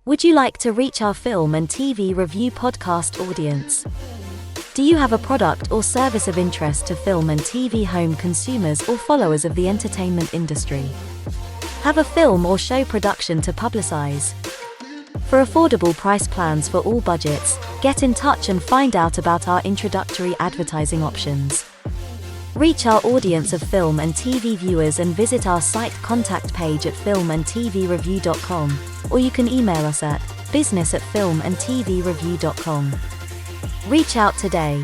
Would you like to reach our film and TV review podcast audience? Do you have a product or service of interest to film and TV home consumers or followers of the entertainment industry? Have a film or show production to publicize? For affordable price plans for all budgets, get in touch and find out about our introductory advertising options. Reach our audience of film and TV viewers and visit our site contact page at filmandtvreview.com, or you can email us at business@filmandtvreview.com. Reach out today.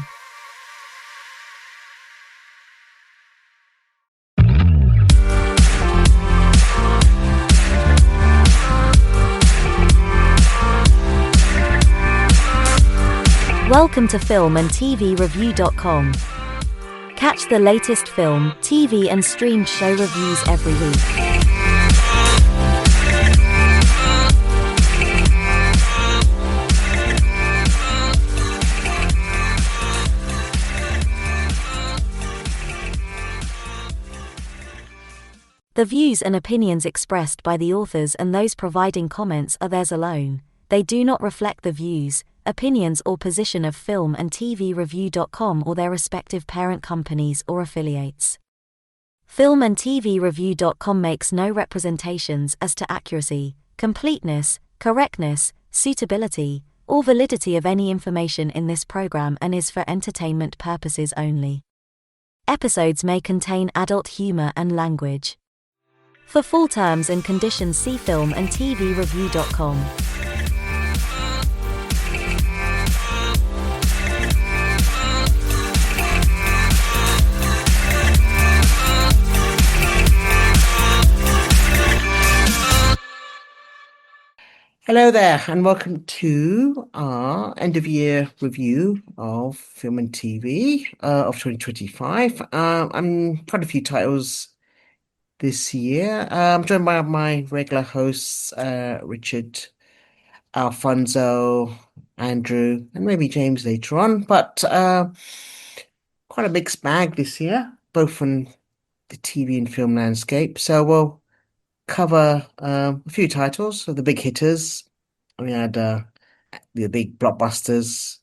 Welcome to filmandtvreview.com. Catch the latest film, TV and streamed show reviews every week. The views and opinions expressed by the authors and those providing comments are theirs alone. They do not reflect the views, opinions or position of filmandtvreview.com or their respective parent companies or affiliates. Filmandtvreview.com makes no representations as to accuracy, completeness, correctness, suitability, or validity of any information in this program and is for entertainment purposes only. Episodes may contain adult humor and language. For full terms and conditions, see filmandtvreview.com. Hello there, and welcome to our end-of-year review of film and TV of 2025. I'm quite a few titles this year. I'm joined by my regular hosts, Richard, Alfonso, Andrew, and maybe James later on. But quite a mixed bag this year, both on the TV and film landscape. So we'll cover a few titles of the big hitters. We had the big blockbusters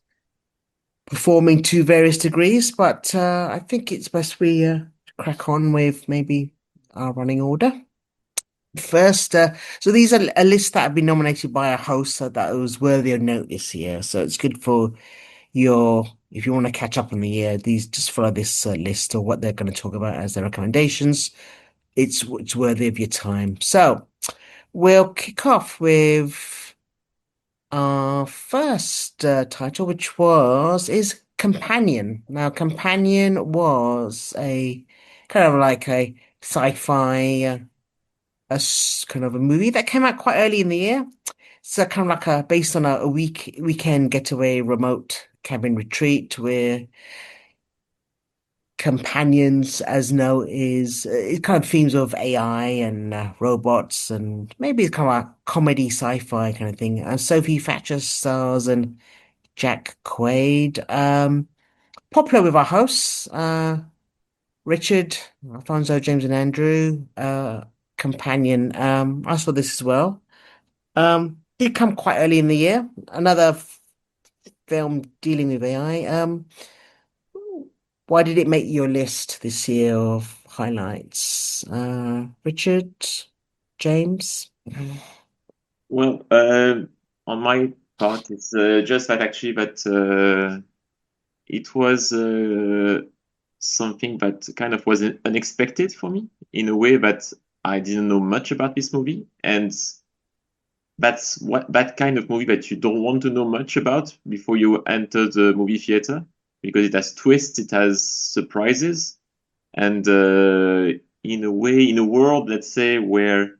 performing to various degrees, but I think it's best we crack on with maybe our running order. First, so these are a list that have been nominated by a host that was worthy of note this year. So it's good for if you want to catch up on the year, these just follow this list of what they're going to talk about as their recommendations. It's worthy of your time. So we'll kick off with our first title, which is Companion. Now, Companion was a kind of like a sci-fi kind of a movie that came out quite early in the year. So kind of like based on a weekend getaway remote cabin retreat where companions as know is it kind of themes of AI and robots, and maybe it's kind of a comedy sci-fi kind of thing. And Sophie Thatcher stars and Jack Quaid. Popular with our hosts, Richard, Alfonso, James, and Andrew. Companion. I saw this as well. Did come quite early in the year. Another film dealing with AI. Why did it make your list this year of highlights? Richard, James? Well, on my part, it's just that actually that it was something that kind of was unexpected for me in a way that I didn't know much about this movie, and that's that kind of movie that you don't want to know much about before you enter the movie theater, because it has twists, it has surprises, and in a way, in a world, let's say, where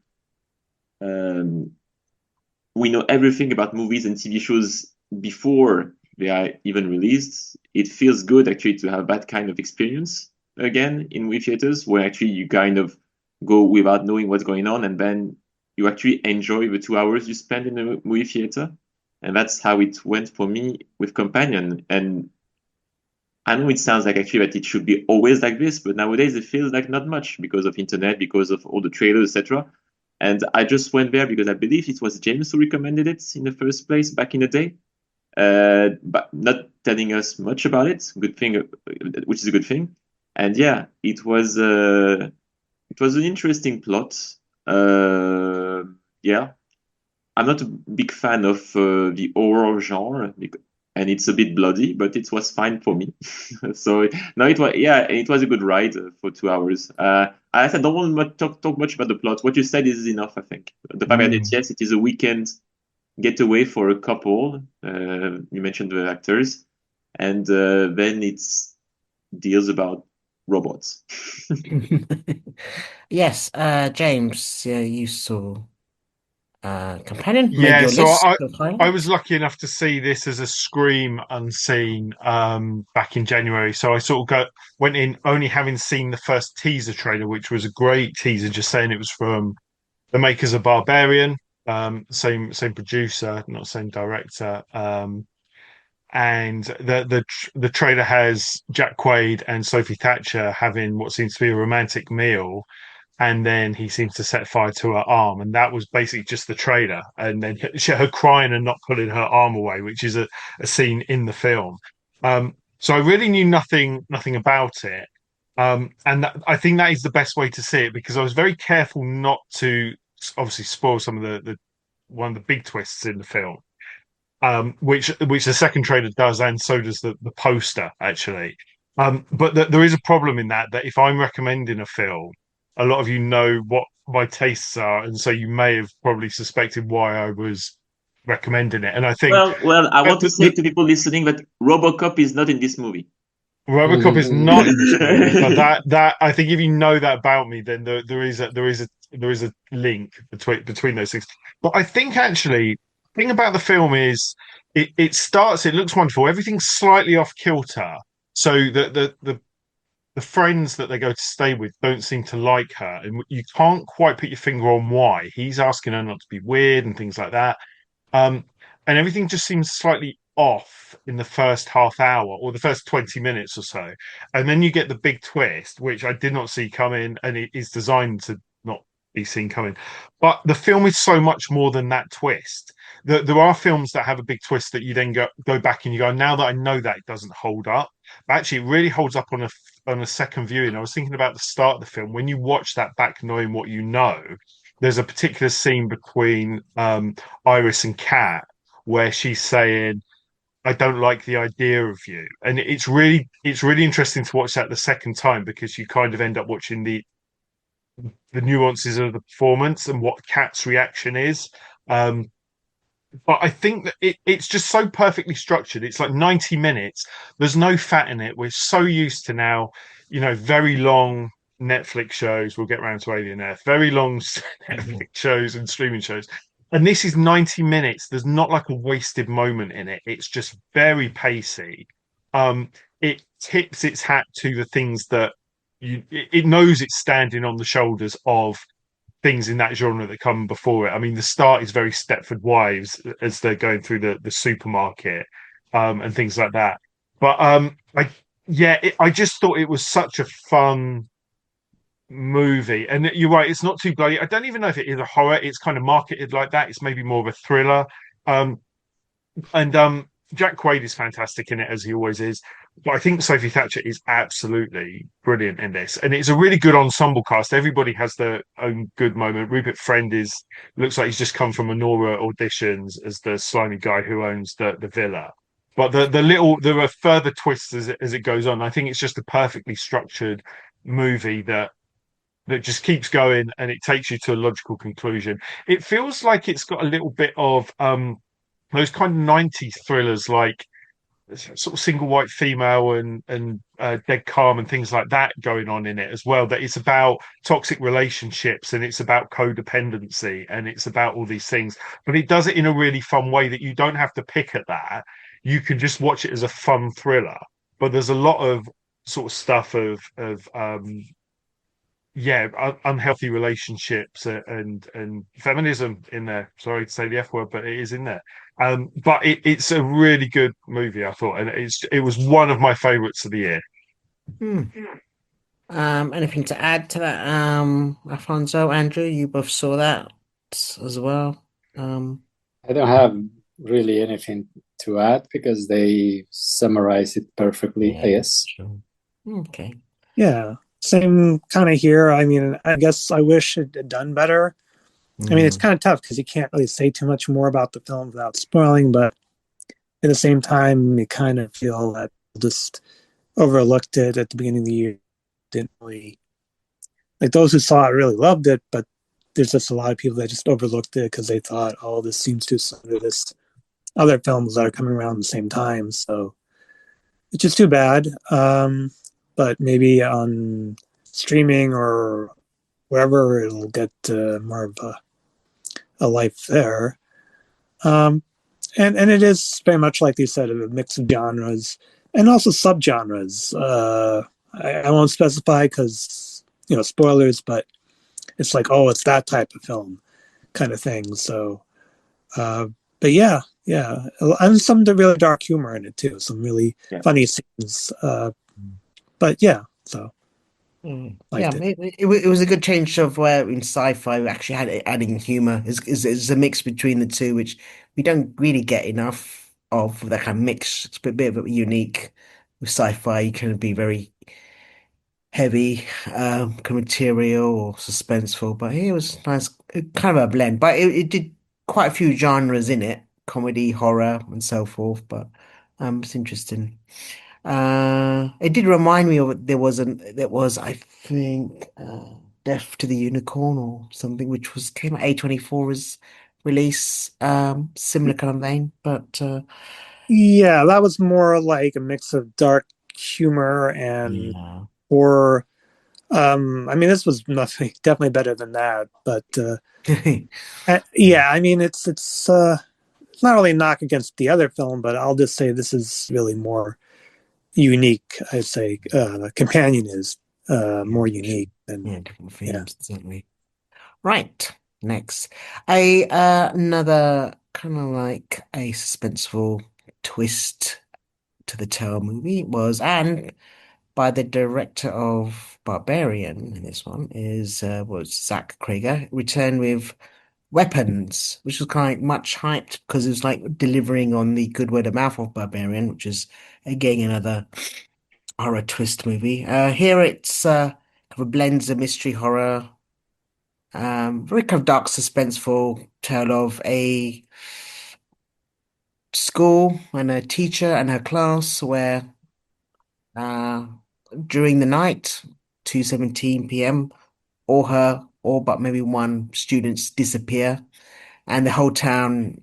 we know everything about movies and TV shows before they are even released, it feels good actually to have that kind of experience again in movie theaters, where actually you kind of go without knowing what's going on, and then you actually enjoy the 2 hours you spend in the movie theater. And that's how it went for me with Companion. And I know it sounds like actually that it should be always like this, but nowadays it feels like not much because of internet, because of all the trailers, etc. And I just went there because I believe it was James who recommended it in the first place back in the day, but not telling us much about it. Good thing, which is a good thing. And yeah, it was an interesting plot. Yeah, I'm not a big fan of the horror genre, and it's a bit bloody, but it was fine for me. So no, it was a good ride for 2 hours. I don't want to talk much about the plot. What you said is enough, I think. The fact that yes, it is a weekend getaway for a couple. You mentioned the actors, and then it deals about robots. Yes, James, you saw Companion, made Yeah, your so list I of I was highlights. lucky enough to see this as a Scream unseen back in January. So I sort of went in only having seen the first teaser trailer, which was a great teaser, just saying it was from the makers of Barbarian, same producer, not same director. And the trailer has Jack Quaid and Sophie Thatcher having what seems to be a romantic meal, and then he seems to set fire to her arm, and that was basically just the trailer. And then her crying and not pulling her arm away, which is a scene in the film. So I really knew nothing about it, and I think that is the best way to see it, because I was very careful not to obviously spoil some of the one of the big twists in the film, which the second trailer does, and so does the poster actually. But there is a problem in that if I'm recommending a film, a lot of you know what my tastes are, and so you may have probably suspected why I was recommending it. And I think Well, I want to say the to people listening that RoboCop is not in this movie. RoboCop is not in this movie, but that I think if you know that about me, then there is a link between those things. But I think actually, the thing about the film is it looks wonderful. Everything's slightly off kilter. So the friends that they go to stay with don't seem to like her, and you can't quite put your finger on why. He's asking her not to be weird and things like that. Um, and everything just seems slightly off in the first half hour or the first 20 minutes or so. And then you get the big twist, which I did not see coming, and it is designed to not be seen coming. But the film is so much more than that twist. There are films that have a big twist that you then go back and you go, now that I know that, it doesn't hold up. But actually, it really holds up on a second viewing. I was thinking about the start of the film. When you watch that back, knowing what you know, there's a particular scene between Iris and Kat where she's saying, "I don't like the idea of you," and it's really interesting to watch that the second time, because you kind of end up watching the nuances of the performance and what Kat's reaction is. Um, but I think that it's just so perfectly structured. It's like 90 minutes. There's no fat in it. We're so used to now, very long Netflix shows. We'll get around to Alien Earth. Very long Netflix shows and streaming shows. And this is 90 minutes. There's not like a wasted moment in it. It's just very pacey. It tips its hat to the things that it knows it's standing on the shoulders of things in that genre that come before it. I mean, the start is very Stepford Wives as they're going through the supermarket, and things like that. But I just thought it was such a fun movie. And you're right, it's not too bloody. I don't even know if it is a horror. It's kind of marketed like that. It's maybe more of a thriller. Um, and Jack Quaid is fantastic in it, as he always is. But I think Sophie Thatcher is absolutely brilliant in this, and it's a really good ensemble cast. Everybody has their own good moment. Rupert Friend looks like he's just come from Anora auditions as the slimy guy who owns the villa. But there are further twists as it goes on. I think it's just a perfectly structured movie that just keeps going, and it takes you to a logical conclusion. It feels like it's got a little bit of those kind of 90s thrillers, like sort of Single White Female and Dead Calm and things like that going on in it as well. That it's about toxic relationships, and it's about codependency, and it's about all these things. But it does it in a really fun way that you don't have to pick at that. You can just watch it as a fun thriller. But there's a lot of sort of stuff of unhealthy relationships and feminism in there. Sorry to say the F word, but it is in there. But it's a really good movie, I thought, and it was one of my favorites of the year. Hmm. Anything to add to that? Alfonso, Andrew, you both saw that as well. I don't have really anything to add because they summarize it perfectly, I Yeah, guess. sure. Okay. Yeah, same kind of here. I mean, I guess I wish it had done better. I mean, it's kind of tough because you can't really say too much more about the film without spoiling, but at the same time, you kind of feel that just overlooked it at the beginning of the year. Didn't really like those who saw it really loved it, but there's just a lot of people that just overlooked it because they thought, oh, this seems too similar to this other films that are coming around at the same time. So it's just too bad. But maybe on streaming or wherever it'll get more of a life there. And it is very much like you said, a mix of genres and also subgenres. I won't specify because spoilers, but it's like, oh, it's that type of film kind of thing. So, but yeah, and some really dark humor in it too. Some really funny scenes. But yeah, so liked it. It was a good change of where in sci-fi we actually had it adding humor. Is a mix between the two, which we don't really get enough of. That kind of mix. It's a bit of a unique with sci-fi. You can be very heavy, kind of material or suspenseful, but it was nice, kind of a blend. But it did quite a few genres in it, comedy, horror, and so forth. But it's interesting. It did remind me of there was I think Death to the Unicorn or something, which was came out A24's release, similar kind of vein, but Yeah, that was more like a mix of dark humor and yeah. horror. I mean, this was nothing definitely better than that, but yeah, I mean, it's not really a knock against the other film, but I'll just say this is really more unique. I'd say Companion is more unique than Different themes, certainly. Right, next. Another kind of like a suspenseful twist to the tale movie and by the director of Barbarian in this one was Zach Krager, returned with Weapons, which was kind of much hyped because it was like delivering on the good word of mouth of Barbarian, which is again another horror twist movie. Here it's kind of blends of mystery horror, very kind of dark, suspenseful tale of a school and a teacher and her class where uh, during the night, 2:17 p.m., all but maybe one students disappear, and the whole town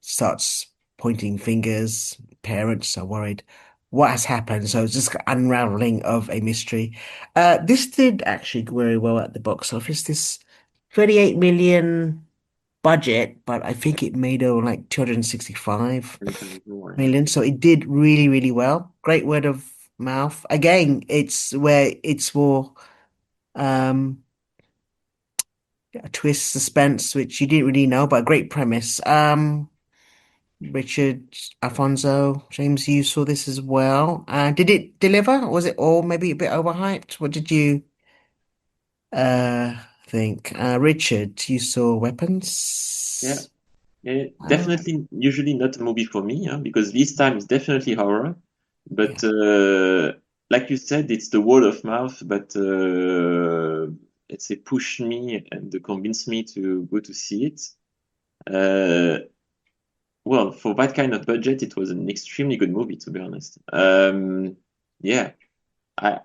starts pointing fingers. Parents are worried. What has happened? So it's just unraveling of a mystery. This did actually very well at the box office. This 38 million budget, but I think it made over like 265 million. So it did really, really well. Great word of mouth. Again, it's where it's more a twist, suspense, which you didn't really know, but a great premise. Richard, Alfonso, James, you saw this as well. Did it deliver? Was it all maybe a bit overhyped? What did you uh think? Richard, you saw Weapons? Yeah, definitely usually not a movie for me, because this time it's definitely horror. But like you said, it's the word of mouth, but let's say push me and convince me to go to see it. Well, for that kind of budget, it was an extremely good movie, to be honest. Yeah, I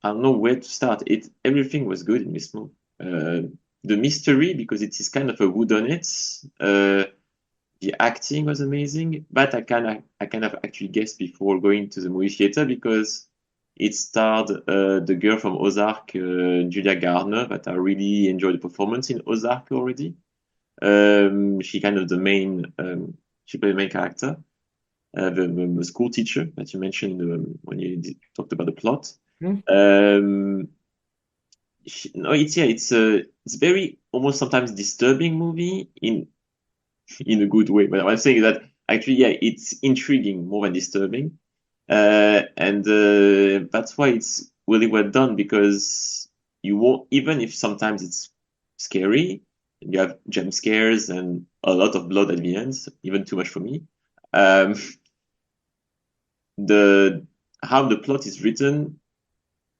don't know where to start. Everything was good in this movie. The mystery, because it is kind of a whodunit. The acting was amazing, but I kind of actually guessed before going to the movie theater because it starred the girl from Ozark, Julia Garner, that I really enjoyed the performance in Ozark already. She kind of she played the main character, the school teacher that you mentioned when you talked about the plot. It's very almost sometimes disturbing movie in a good way. But I'm saying that actually, yeah, it's intriguing more than disturbing, and that's why it's really well done, because you won't, even if sometimes it's scary, you have jump scares and a lot of blood at the end, even too much for me. Um, the how the plot is written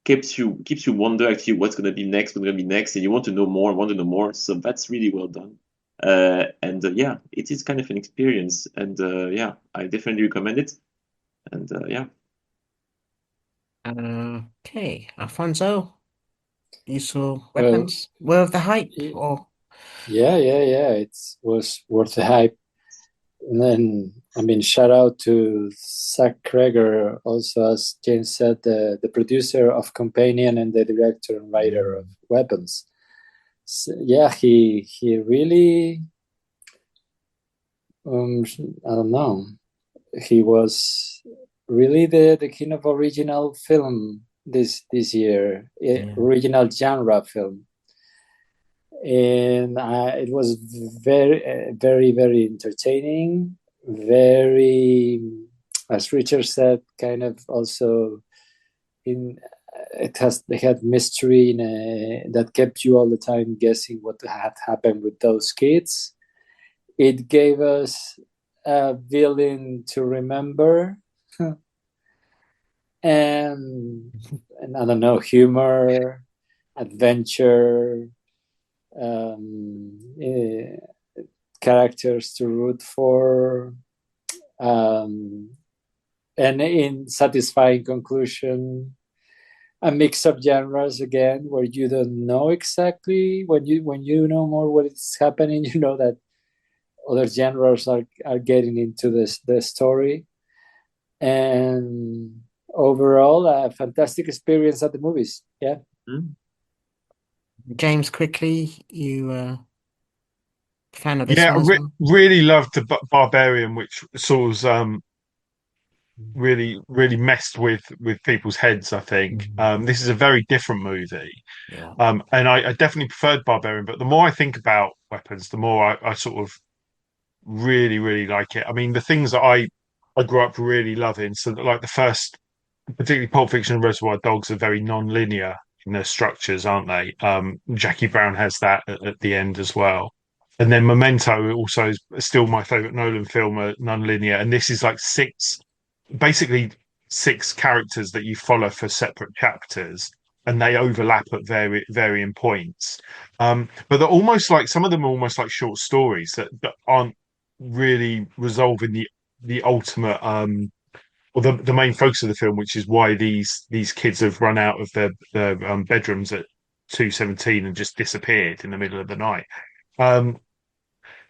keeps you wonder actually what's gonna be next, and you want to know more. So that's really well done. And yeah, it is kind of an experience, and yeah, I definitely recommend it. And yeah. Okay, Alfonso, you saw Well, Weapons? Worth the hype, or yeah, it was worth the hype. And then, I mean, shout out to Zach Kreger, also, as James said, the producer of Companion and the director and writer of Weapons. So, yeah, he really, I don't know, he was really the king of original film this year, original genre film. And it was very entertaining, very, as Richard said, kind of also they had mystery that kept you all the time guessing what had happened with those kids. It gave us a villain to remember, and I don't know, humor, adventure, characters to root for, and in satisfying conclusion, a mix of genres again, where you don't know exactly, when you know more what is happening, you know that other genres are getting into the story. And overall, a fantastic experience at the movies. Yeah. James, quickly, you fan of this Yeah, one as well? really loved the Barbarian, which sort of really messed with people's heads, I think. This is a very different movie. Yeah. And I definitely preferred Barbarian, but the more I think about Weapons, the more I sort of really like it. I mean, the things that I grew up really loving, so like the first, particularly Pulp Fiction and Reservoir Dogs, are very non-linear in their structures, aren't they? Jackie Brown has that at the end as well. And then Memento also is still my favorite Nolan film, non-linear. And this is like basically six characters that you follow for separate chapters, and they overlap at varying points. But they're almost like, some of them are almost like short stories that aren't really resolving the ultimate or the main focus of the film, which is why these kids have run out of their bedrooms at 2:17 and just disappeared in the middle of the night.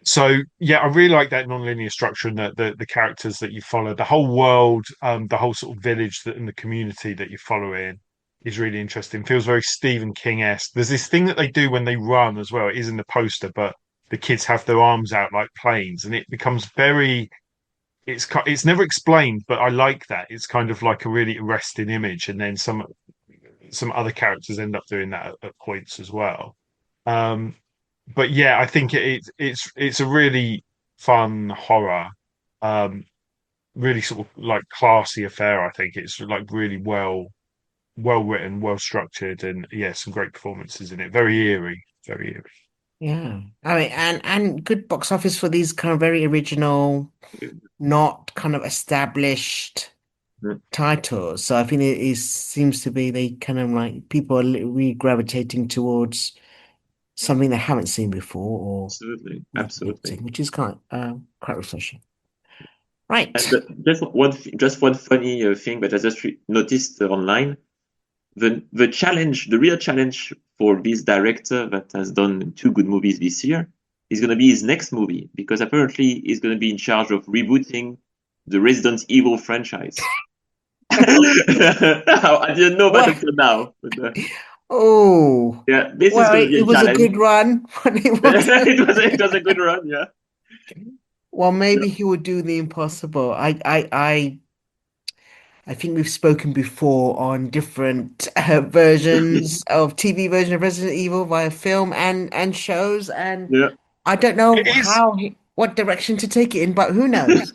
So yeah, I really like that non-linear structure, and the characters that you follow, the whole world, the whole sort of village and the community that you follow in is really interesting. Feels very Stephen King-esque. There's this thing that they do when they run as well. It is in the poster, but the kids have their arms out like planes, and it becomes very. It's never explained, but I like that. It's kind of like a really arresting image, and then some other characters end up doing that at points as well. But yeah, I think it's a really fun horror, really sort of like classy affair. I think it's like really well written, well structured, and yeah, some great performances in it. Very eerie, very eerie. Yeah. I mean, and good box office for these kind of very original, not kind of established titles. So I think it seems to be they kind of like people are really gravitating towards something they haven't seen before, or Absolutely, which is quite refreshing. Right. And just one funny thing that I just noticed online. The real challenge for this director that has done two good movies this year is going to be his next movie, because apparently he's going to be in charge of rebooting the Resident Evil franchise. I didn't know that until now. But, oh, yeah, this is going to be it was challenge. a good run. It was a good run, yeah. Well, maybe he would do the impossible. I think we've spoken before on different versions of TV version of Resident Evil via film and shows, and Yeah. I don't know It is. what direction to take it in, but who knows?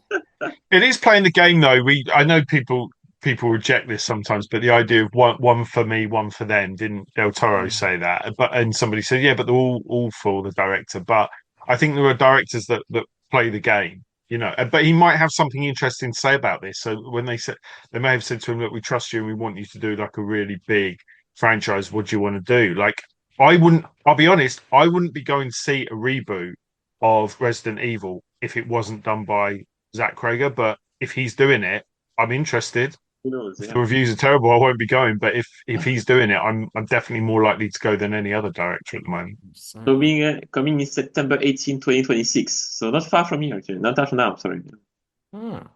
It is playing the game though. I know people people reject this sometimes, but the idea of one for me, one for them. Didn't Del Toro say that? And somebody said, yeah, but they're all for the director. But I think there are directors that play the game, But he might have something interesting to say about this. So when they may have said to him, look, we trust you and we want you to do like a really big franchise. What do you want to do? Like, I'll be honest, I wouldn't be going to see a reboot of Resident Evil if it wasn't done by Zach Krager. But if he's doing it, I'm interested. Who knows? If Yeah. the reviews are terrible, I won't be going. But if he's doing it, I'm definitely more likely to go than any other director at the moment. So coming in September 18, 2026. So not far from here, actually. Not far from now, sorry.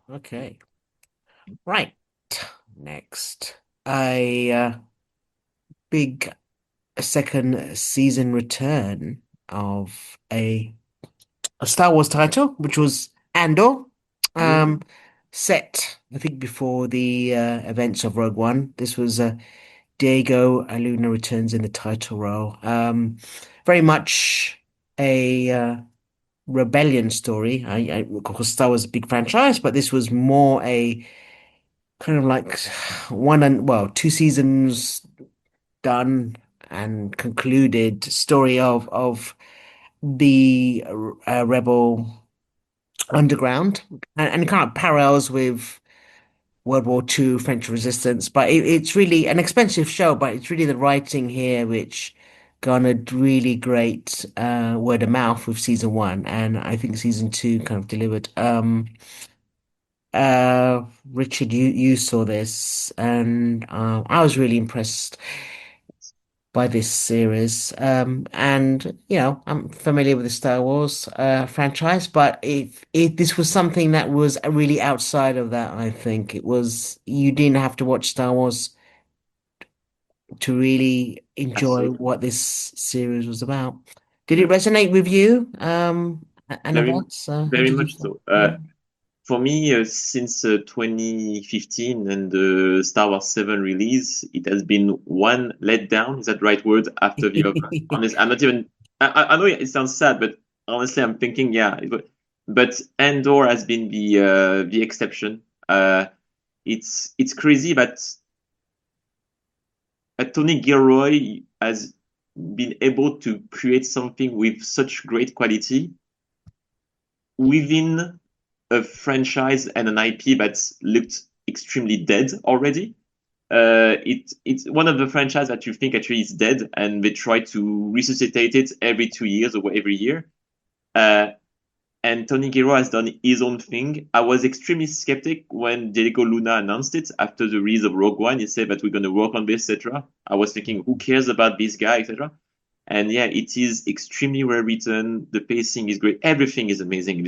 Okay. Right. Next, a big second season return of a Star Wars title, which was Andor. Set, I think, before the events of Rogue One. This was Diego Luna returns in the title role. Very much a rebellion story. Of course, Star Wars is a big franchise, but this was more a kind of like two seasons done and concluded story of the rebel underground, and it kind of parallels with World War II, French Resistance. But it's really an expensive show, but it's really the writing here which garnered really great word of mouth with season one, and I think season two kind of delivered. Richard, you saw this, and I was really impressed by this series. And I'm familiar with the Star Wars franchise, but if this was something that was really outside of that, I think it was you didn't have to watch Star Wars to really enjoy Absolutely. what this series was about. Did it resonate with you, Annabeth? How Very did you much feel? so. For me, since 2015 and the Star Wars 7 release, it has been one letdown. Is that the right word? After the other. Honestly, I'm not even. I know it sounds sad, but honestly, I'm thinking, yeah. But Andor has been the exception. It's crazy, but Tony Gilroy has been able to create something with such great quality within a franchise and an IP that's looked extremely dead already. It's one of the franchise that you think actually is dead, and they try to resuscitate it every 2 years or every year. And Tony Gilroy has done his own thing. I was extremely skeptic when Diego Luna announced it after the release of Rogue One. He said that we're going to work on this, etc. I was thinking, who cares about this guy, etc. And yeah, it is extremely well written. The pacing is great. Everything is amazing.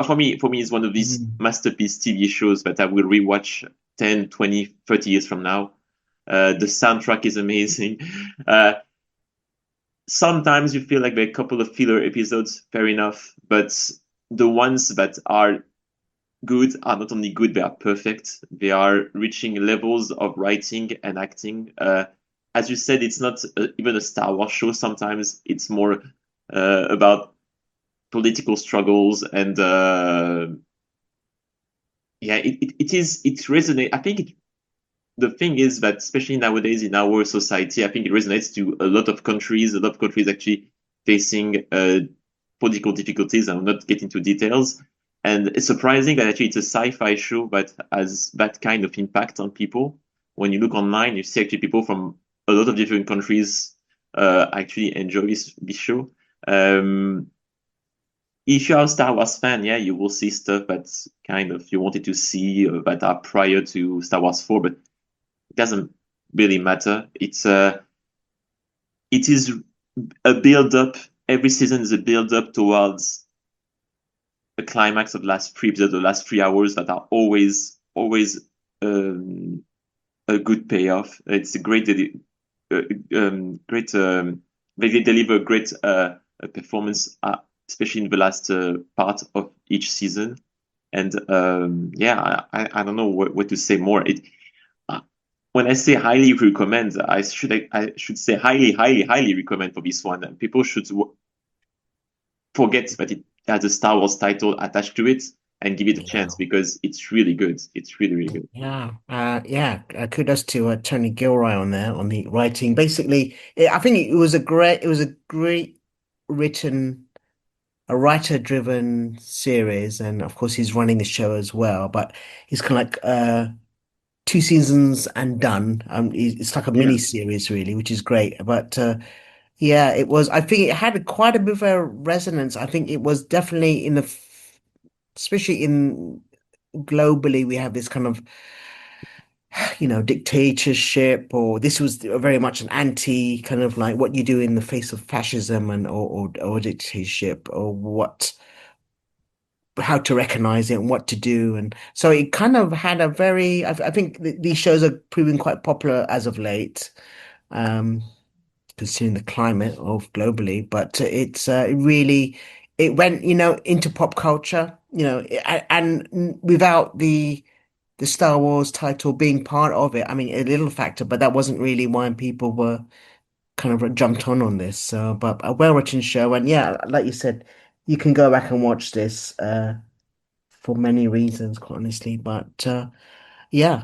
For me, it's one of these masterpiece TV shows that I will rewatch 10, 20, 30 years from now. The soundtrack is amazing. Sometimes you feel like there are a couple of filler episodes, fair enough. But the ones that are good are not only good, they are perfect. They are reaching levels of writing and acting. As you said, it's not even a Star Wars show. Sometimes it's more about political struggles, and it resonates. I think the thing is that, especially nowadays in our society, I think it resonates to a lot of countries. A lot of countries actually facing political difficulties. I'll not get into details. And it's surprising that actually it's a sci-fi show that has that kind of impact on people. When you look online, you see actually people from a lot of different countries actually enjoy this show. If you're a Star Wars fan, yeah, you will see stuff that's kind of you wanted to see that are prior to Star Wars 4, but it doesn't really matter. It is a build-up. Every season is a build-up towards a climax of the last 3 episodes, the last 3 hours that are always a good payoff. It's a great, they deliver great performance, especially in the last part of each season. And I don't know what to say more. When I say highly recommend, I should say highly, highly, highly recommend for this one. People should forget that it has a Star Wars title attached to it. and give it a chance because it's really good. It's really, really good. Kudos to Tony Gilroy on there on the writing. Basically, I think it was a great written, a writer-driven series, and of course he's running the show as well. But he's kind of like 2 seasons and done. It's like a Yeah. mini series, really, which is great. But yeah, it was. I think it had quite a bit of a resonance. I think it was definitely especially in globally, we have this kind of dictatorship, or this was very much an anti kind of like what you do in the face of fascism and or dictatorship, or how to recognize it and what to do. And so it kind of had a very, I think these shows are proving quite popular as of late, um, considering the climate of globally, but it really, it went, into pop culture, and without the Star Wars title being part of it. I mean, a little factor, but that wasn't really why people were kind of jumped on this. So, but a well-written show, and yeah, like you said, you can go back and watch this for many reasons, quite honestly. But yeah,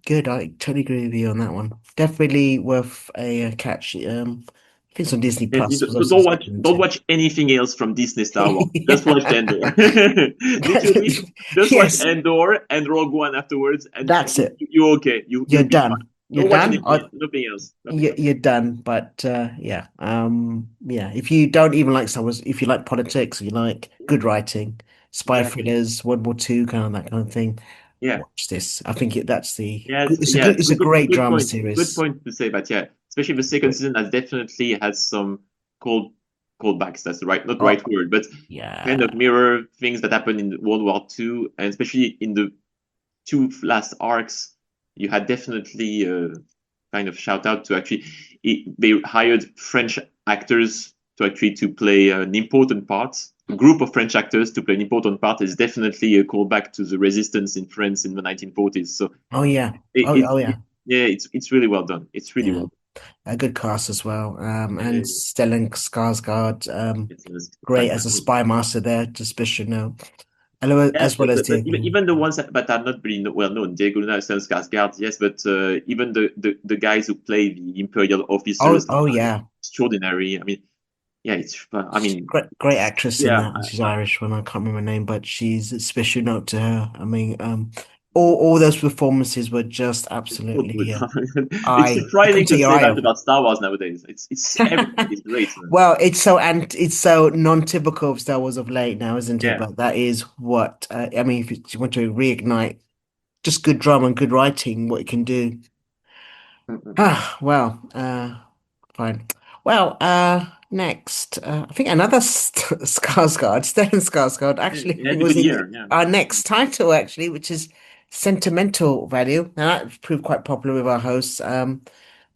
good. I totally agree with you on that one. Definitely worth a catch. I think it's on Disney Yes, Plus. Was also don't watch anything else from Disney Star Wars. Just watch Andor. Literally, just watch Yes, Andor and Rogue One afterwards, and that's it. you're okay. You're You'll be done. fine. You're Don't watch done. anything else. Nothing else. Nothing else. You're done. But yeah. If you don't even like Star Wars, if you like politics, you like good writing, spy Exactly. thrillers, World War II, kind of that kind of thing, Yeah. watch this. I think that's Yes. it's a great drama Good series. point to say that. Yeah. Especially the second season has definitely has some cold callbacks. That's not the right Oh word, but kind yeah. of mirror things that happened in World War II, and especially in the two last arcs, you had definitely kind of shout out to actually they hired French actors to play an important part. A group of French actors to play an important part is definitely a callback to the resistance in France in the 1940s. So Oh yeah. it, Oh it yeah. yeah, it's really well done. It's really Yeah. well A good cast as well. And done. Stellan Skarsgård, It's great as a fantastic. spy master there, just special know, Yes, as well as but Diego. even the ones that are not really well known, Diego Luna, Stellan Skarsgård, yes, but even the guys who play the Imperial officers Oh are yeah. extraordinary. I mean, yeah, I mean, Great actress in yeah, that. She's Irish one. I can't remember her name, but she's a special note to her. I mean, all those performances were just it's so good. absolutely It's I couldn't surprising to take your say eye that off about Star Wars nowadays. It's everything is great, man. Well, it's so non-typical of Star Wars of late now, isn't it? Yeah. But that is what I mean. If you want to reignite just good drama and good writing, what it can do. Mm-mm. Ah, well, fine. Well, next, I think another Skarsgård, Stellan Skarsgård, actually It had a was good in year. Yeah. our next title, actually, which is Sentimental Value. Now, that proved quite popular with our hosts. I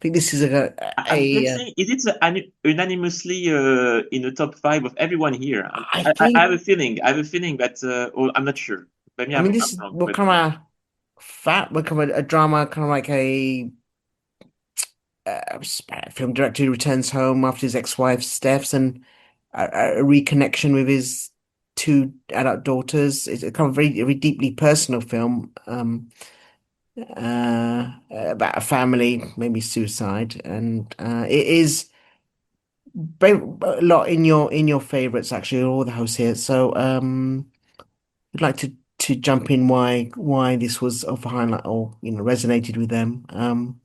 think this is Let's say, is it unanimously in the top five of everyone here? I I think, have a feeling. I have a feeling that, or I'm not sure. Maybe I mean, I'm this is wrong, what but kind of what kind of a drama, kind of like a film director who returns home after his ex-wife's deaths and a reconnection with his two adult daughters. It's a kind of very deeply personal film about a family, maybe suicide, and it is a lot in your favorites actually, all the hosts here. So I'd like to jump in why this was of a highlight or resonated with them.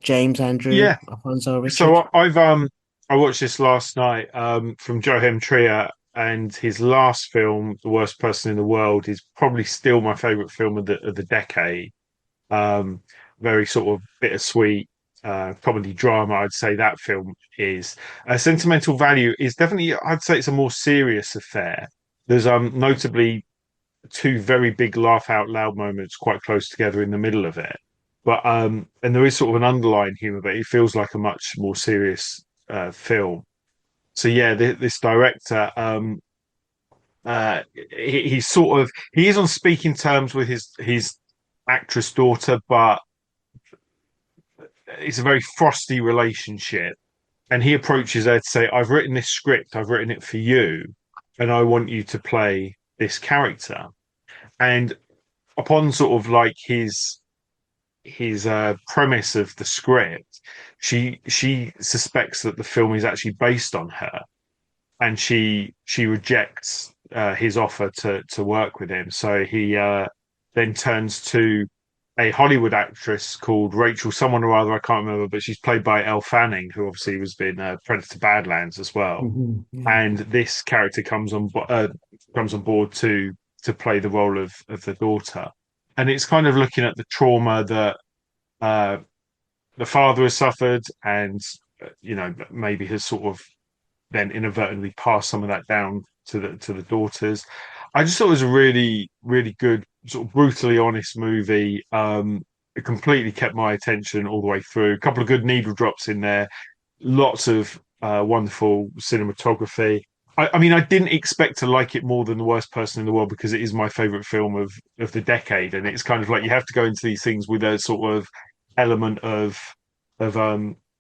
James, Andrew, Yeah. Alfonso, So Richard. I watched this last night from Joachim Trier, and his last film, The Worst Person in the World, is probably still my favorite film of the decade. Um, Very sort of bittersweet comedy drama. I'd say that film is. Sentimental Value is definitely. I'd say it's a more serious affair. There's notably two very big laugh out loud moments quite close together in the middle of it. But and there is sort of an underlying humor, but it feels like a much more serious film. So yeah, this director, he's sort of he is on speaking terms with his actress daughter, but it's a very frosty relationship. And he approaches her to say, "I've written this script, I've written it for you, and I want you to play this character." And upon sort of like his premise of the script, she suspects that the film is actually based on her, and she rejects his offer to work with him. So he then turns to a Hollywood actress called Rachel, someone or other, I can't remember, but she's played by Elle Fanning, who obviously was in Predator Badlands as well. Yeah. And this character comes on board to play the role of the daughter, and it's kind of looking at the trauma that the father has suffered, and maybe has sort of then inadvertently passed some of that down to the daughters. I just thought it was a really, really good, sort of brutally honest movie. It completely kept my attention all the way through. A couple of good needle drops in there, lots of wonderful cinematography. I mean, I didn't expect to like it more than The Worst Person in the World, because it is my favorite film of the decade, and it's kind of like you have to go into these things with a sort of element of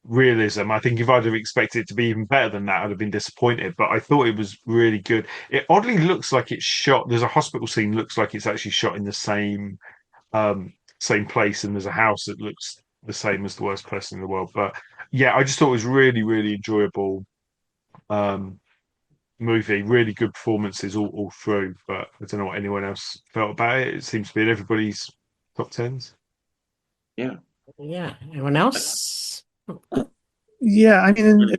realism. I think if I'd have expected it to be even better than that, I'd have been disappointed. But I thought it was really good. It oddly looks like it's shot. There's a hospital scene, looks like it's actually shot in the same place, and there's a house that looks the same as The Worst Person in the World. But yeah, I just thought it was really, really enjoyable movie. Really good performances all through. But I don't know what anyone else felt about it. It seems to be in everybody's top tens. Yeah. Yeah. Anyone else? Yeah, I mean,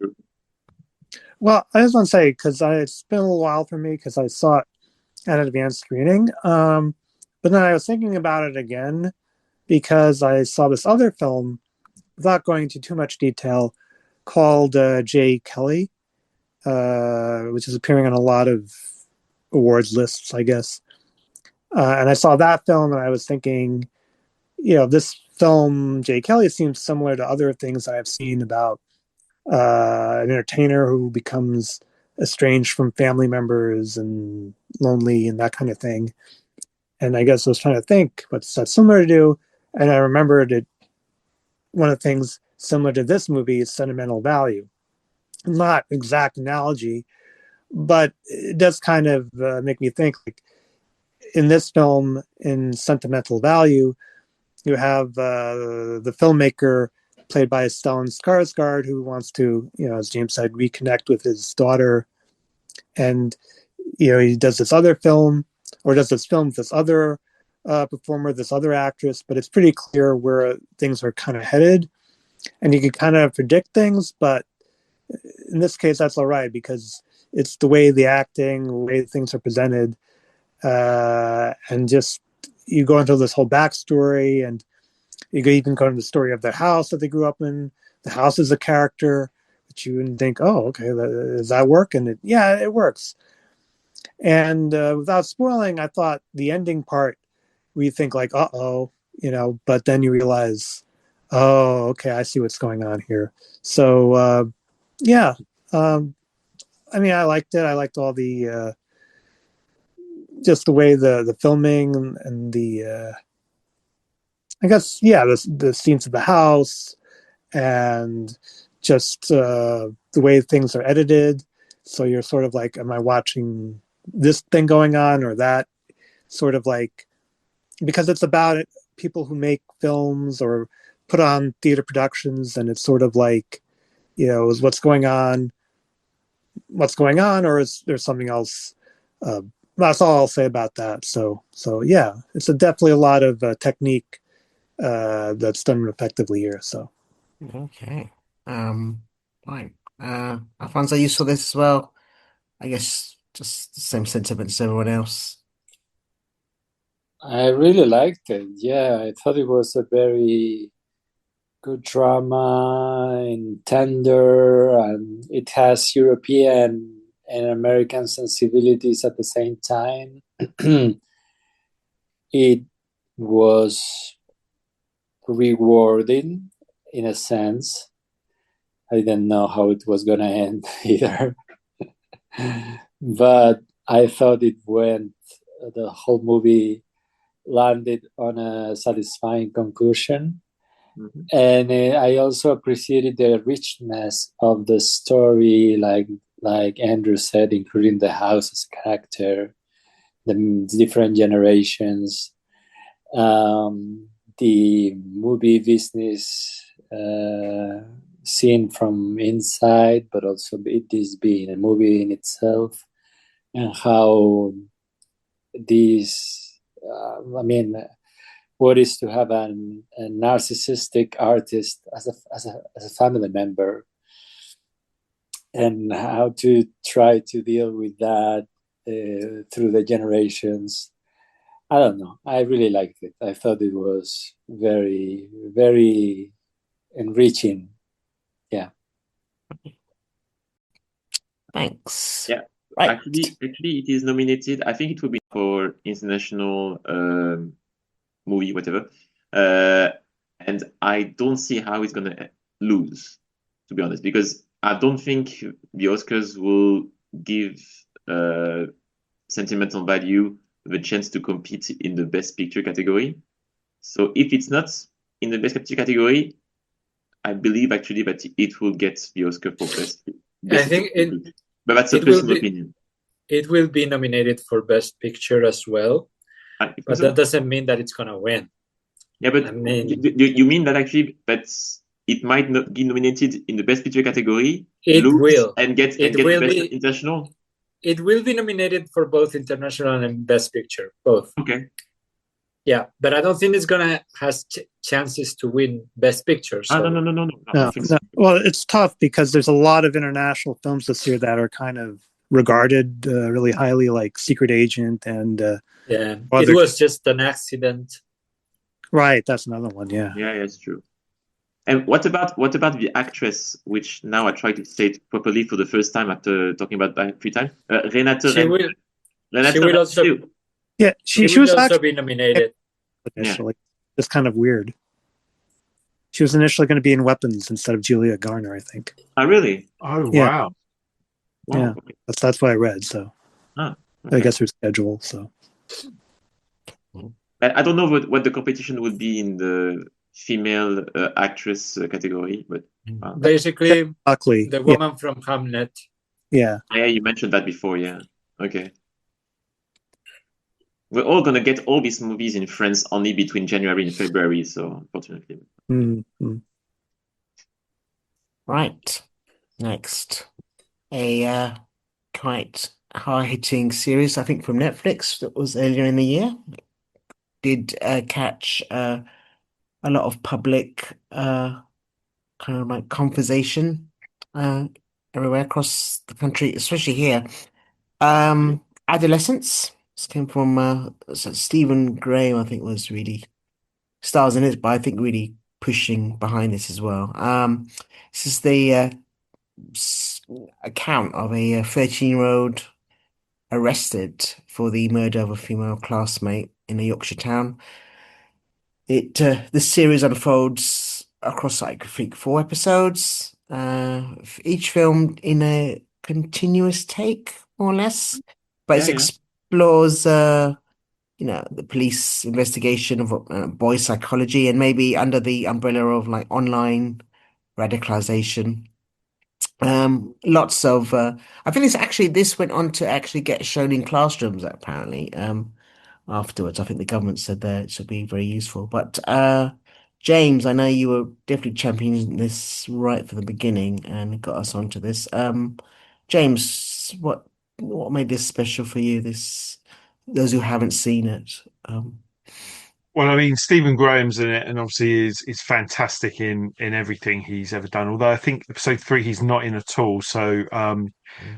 well, I just want to say, because it's been a little while for me, because I saw it at an advanced screening. But then I was thinking about it again, because I saw this other film, without going into too much detail, called J. Kelly, which is appearing on a lot of awards lists, I guess. And I saw that film, and I was thinking, this film, J. Kelly, seems similar to other things I've seen about an entertainer who becomes estranged from family members and lonely and that kind of thing. And I guess I was trying to think what's that similar to, and I remembered it. One of the things similar to this movie is Sentimental Value. Not exact analogy, but it does kind of make me think. Like in this film, in Sentimental Value, you have the filmmaker played by Stellan Skarsgård, who wants to, as James said, reconnect with his daughter. And, he does this other film, or does this film with this other performer, this other actress, but it's pretty clear where things are kind of headed. And you can kind of predict things, but in this case, that's all right, because it's the way the acting, the way things are presented, and just you go into this whole backstory, and you could even go into the story of the house that they grew up in. The house is a character that you wouldn't think, oh, okay, does that work? And it works. And without spoiling, I thought the ending part, where you think like, uh-oh, but then you realize, oh, okay, I see what's going on here. So, yeah. I mean, I liked it. I liked all the, just the way the filming and the, I guess, yeah, the scenes of the house, and just the way things are edited. So you're sort of like, am I watching this thing going on or that? Sort of like, because it's about people who make films or put on theater productions, and it's sort of like, is what's going on, or is there something else? That's all I'll say about that. So yeah, it's definitely a lot of technique that's done effectively here. So Okay. Fine. Alfonso, you saw this as well. I guess just the same sentiments as everyone else. I really liked it. Yeah, I thought it was a very good drama and tender, and it has European and American sensibilities at the same time. It was rewarding in a sense. I didn't know how it was going to end either. But I thought the whole movie landed on a satisfying conclusion. Mm-hmm. And I also appreciated the richness of the story, like Andrew said, including the house's character, the different generations, the movie business seen from inside, but also this being a movie in itself, and how these, what is to have a narcissistic artist as a family member, and how to try to deal with that through the generations. I don't know. I really liked it. I thought it was very, very enriching. Yeah. Thanks. Yeah. Right. Actually, it is nominated. I think it will be for international movie, whatever. And I don't see how it's gonna lose, to be honest, because I don't think the Oscars will give Sentimental Value the chance to compete in the Best Picture category. So if it's not in the Best Picture category, I believe actually that it will get the Oscar for Best I think Picture. But that's a personal opinion. It will be nominated for Best Picture as well, but that doesn't mean that it's going to win. Yeah, but you mean that actually it might not be nominated in the Best Picture category? It will. And get Best International? It will be nominated for both International and Best Picture, both. Okay. Yeah, but I don't think it's going to have chances to win Best Picture. So. No. Well, it's tough because there's a lot of international films this year that are kind of regarded really highly, like Secret Agent and it was just an accident. Right, that's another one. Yeah, it's true. And what about the actress, which now I try to say it properly for the first time after talking about that 3 times? Renate. She will also. Yeah, she was also actually be nominated initially. It's kind of weird. She was initially going to be in Weapons instead of Julia Garner, I think. Oh, really? Oh, yeah. Wow. Yeah, that's what I read. So okay. I guess her schedule. So I don't know what the competition would be in the female actress category, but basically Buckley, the woman from Hamlet. Yeah, you mentioned that before. Yeah, okay. We're all gonna get all these movies in France only between January and February, so unfortunately. Mm-hmm. Right. Next, a quite hard-hitting series, I think, from Netflix that was earlier in the year. Did catch a lot of public kind of like conversation everywhere across the country, especially here. Adolescence. This came from Stephen Graham, I think, was really stars in it, but I think really pushing behind this as well. This is the account of a 13-year-old arrested for the murder of a female classmate in a Yorkshire town. The series unfolds across, like, I think, 4 episodes, each filmed in a continuous take, more or less, but it explores the police investigation of boy psychology, and maybe under the umbrella of like online radicalization. Lots of I think this went on to actually get shown in classrooms apparently. Afterwards, I think the government said that it should be very useful. But James, I know you were definitely championing this right from the beginning and got us onto this. James, what made this special for you? Those who haven't seen it. Well, I mean, Stephen Graham's in it, and obviously is fantastic in everything he's ever done. Although I think episode 3 he's not in at all. So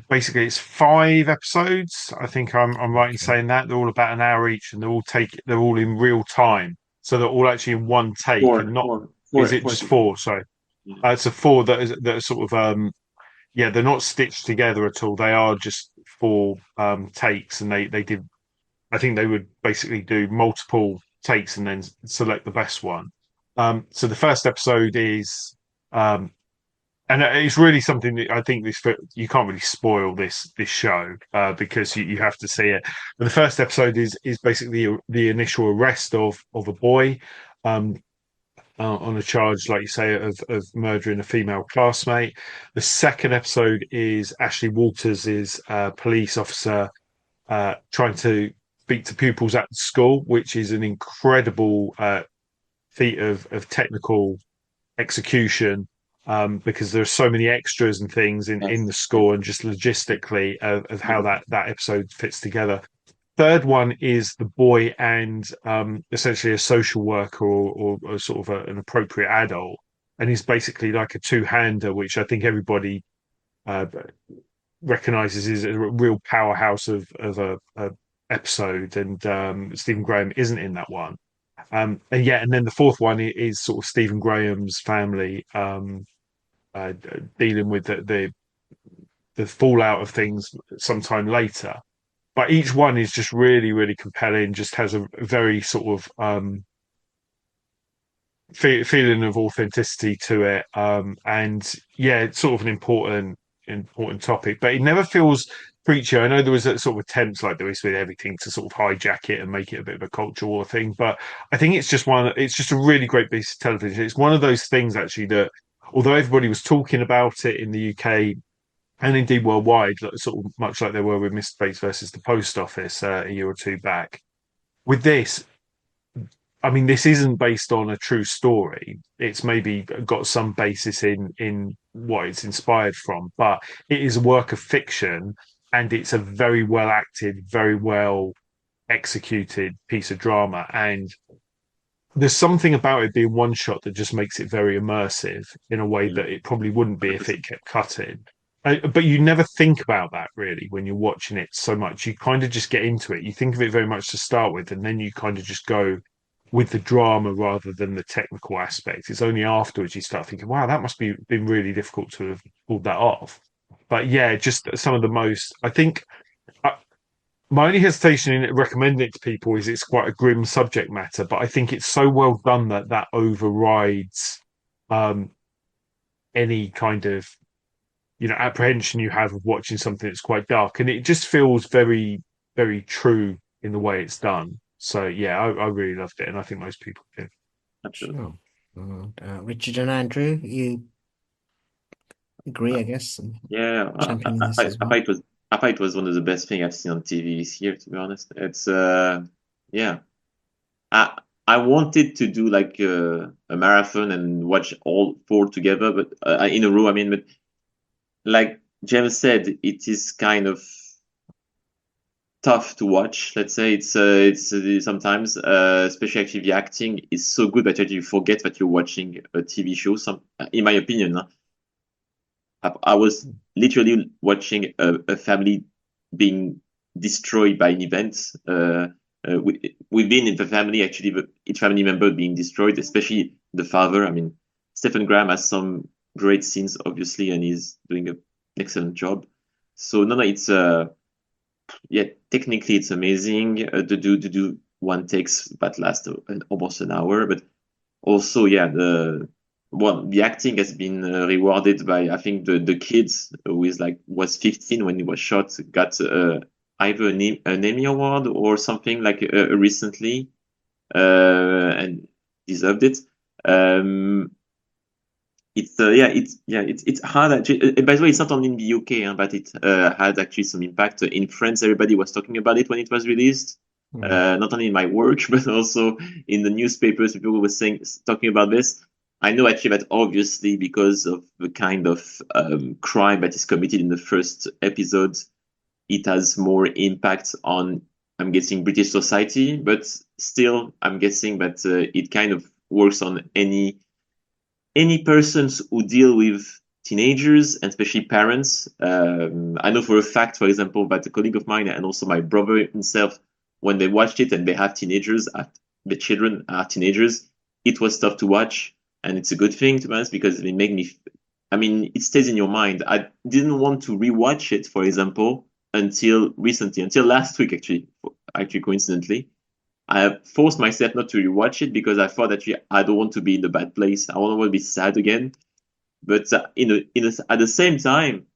basically, it's 5 episodes. I think I'm right in saying that they're all about an hour each, and they're all in real time. So they're all actually in one take, and not is it just 4? Sorry, it's a 4 that are sort of they're not stitched together at all. They are just 4 takes, and they did. I think they would basically do multiple takes and then select the best one. So the first episode is, and it's really something that I think you can't really spoil this show because you have to see it. But the first episode is basically the initial arrest of a boy on a charge, like you say, of murdering a female classmate. The second episode is Ashley Walters' police officer trying to speak to pupils at the school, which is an incredible feat of technical execution, because there are so many extras and things in the score, and just logistically of how that episode fits together. Third one is the boy and essentially a social worker or sort of an appropriate adult, and he's basically like a two-hander, which I think everybody uh, recognizes is a real powerhouse of a episode, and Stephen Graham isn't in that one. And then the fourth one is sort of Stephen Graham's family dealing with the fallout of things sometime later. But each one is just really, really compelling. Just has a very sort of feeling of authenticity to it, and yeah, it's sort of an important topic, but it never feels preachy. I know there was a sort of attempts like there is with everything to sort of hijack it and make it a bit of a cultural thing, but I think it's just it's just a really great piece of television. It's one of those things actually that, although everybody was talking about it in the UK and indeed worldwide, sort of much like they were with Mr. Bates versus the Post Office a year or two back, with this, I mean, this isn't based on a true story. It's maybe got some basis in what it's inspired from, but it is a work of fiction, and it's a very well acted, very well executed piece of drama. And there's something about it being one shot that just makes it very immersive in a way that it probably wouldn't be if it kept cutting. But you never think about that really when you're watching it so much. You kind of just get into it. You think of it very much to start with, and then you kind of just go with the drama rather than the technical aspect. It's only afterwards you start thinking, wow, that must be been really difficult to have pulled that off. But yeah, just some of the most, I think, uh, my only hesitation in recommending it to people is it's quite a grim subject matter, but I think it's so well done that that overrides um, any kind of, apprehension you have of watching something that's quite dark, and it just feels very, very true in the way it's done. So yeah, I really loved it, and I think most people did. Absolutely. Sure. Richard and Andrew, you agree, I guess, and Yeah, championing this as I well. thought it was one of the best things I've seen on TV this year, to be honest. It's yeah. I I wanted to do like a marathon and watch all four together, but in a row. I mean, but like James said, it is kind of tough to watch. Let's say it's sometimes, especially actually the acting is so good that you forget that you're watching a TV show. In my opinion, huh? I was literally watching a family being destroyed by an event. Within the family, actually, each family member being destroyed, especially the father. I mean, Stephen Graham has some great scenes, obviously, and he's doing an excellent job. So no, it's yeah, technically it's amazing. To do one takes that last almost an hour, but also yeah, the acting has been rewarded by, I think, the kids who was 15 when he was shot, got either an Emmy award or something like recently, and deserved it. Um, it's hard actually. By the way, it's not only in the UK, but it had actually some impact in France. Everybody was talking about it when it was released. Not only in my work, but also in the newspapers. People were talking about this. I know actually that obviously because of the kind of crime that is committed in the first episode, it has more impact on, I'm guessing, British society. But still, I'm guessing that it kind of works on any persons who deal with teenagers, and especially parents. I know for a fact, for example, that a colleague of mine and also my brother himself, when they watched it and they have teenagers, the children are teenagers, it was tough to watch. And it's a good thing, to be honest, because it made me, I mean, it stays in your mind. I didn't want to rewatch it, for example, until recently, until last week, actually coincidentally. I forced myself not to rewatch it because I thought that I don't want to be in a bad place. I don't want to be sad again. But at the same time,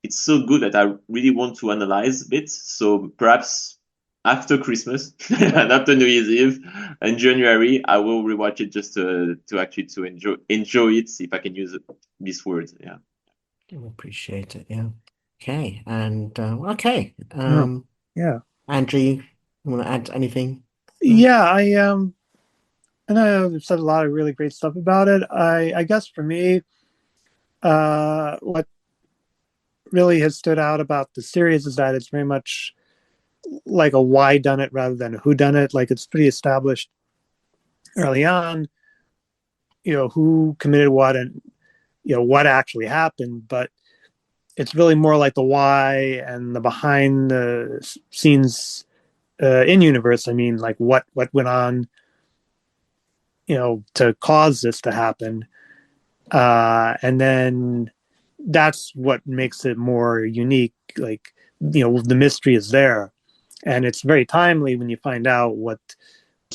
it's so good that I really want to analyze it. So perhaps after Christmas and after New Year's Eve and January, I will rewatch it just to actually to enjoy it, if I can use this word. Yeah. I appreciate it. Yeah. Okay. And okay. Yeah. Andrew, You want to add anything? Yeah, I know you've said a lot of really great stuff about it. I guess for me, what really has stood out about the series is that it's very much like a why done it rather than a who done it. Like it's pretty established early on, who committed what and what actually happened, but it's really more like the why and the behind the scenes in universe. I mean, like what went on, to cause this to happen, and then that's what makes it more unique. Like the mystery is there, and it's very timely when you find out what's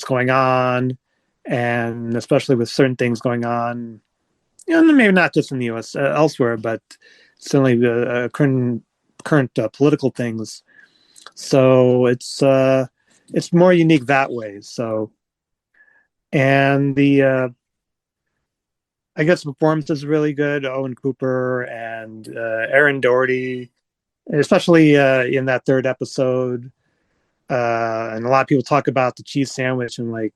going on, and especially with certain things going on, maybe not just in the U.S. Elsewhere, but certainly current political things. So it's more unique that way. So, and the I guess the performance is really good. Owen Cooper and Aaron Doherty, especially in that third episode. And a lot of people talk about the cheese sandwich and like,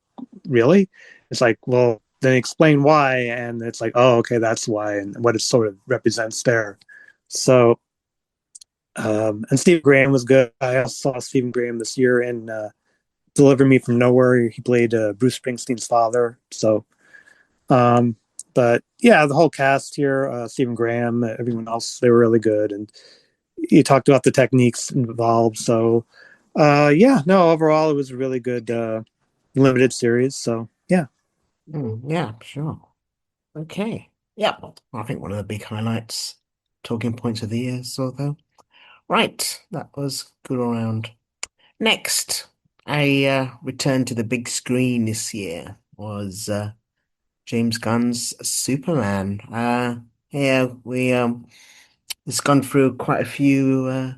really? It's like, well, then explain why. And it's like, oh, okay, that's why, and what it sort of represents there. So, and Stephen Graham was good. I also saw Stephen Graham this year in Deliver Me from Nowhere. He played Bruce Springsteen's father. So, but yeah, the whole cast here, Stephen Graham, everyone else, they were really good. And you talked about the techniques involved. So, yeah, no, overall, it was a really good limited series. So, yeah. Yeah, sure. Okay. Yeah, I think one of the big highlights, talking points of the year, so though. Right, that was good all around. Next, I returned to the big screen this year was James Gunn's Superman. Yeah, we it's gone through quite a few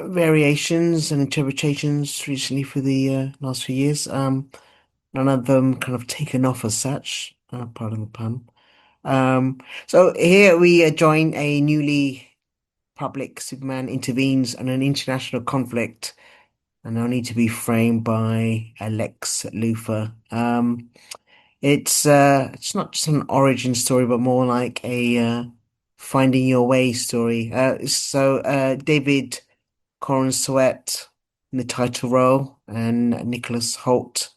variations and interpretations recently for the last few years. None of them kind of taken off as such, pardon the pun. So here we join a newly public Superman intervenes on an international conflict and only to be framed by Lex Luthor. It's not just an origin story, but more like a finding your way story. David Corin Sweat in the title role and Nicholas Hoult.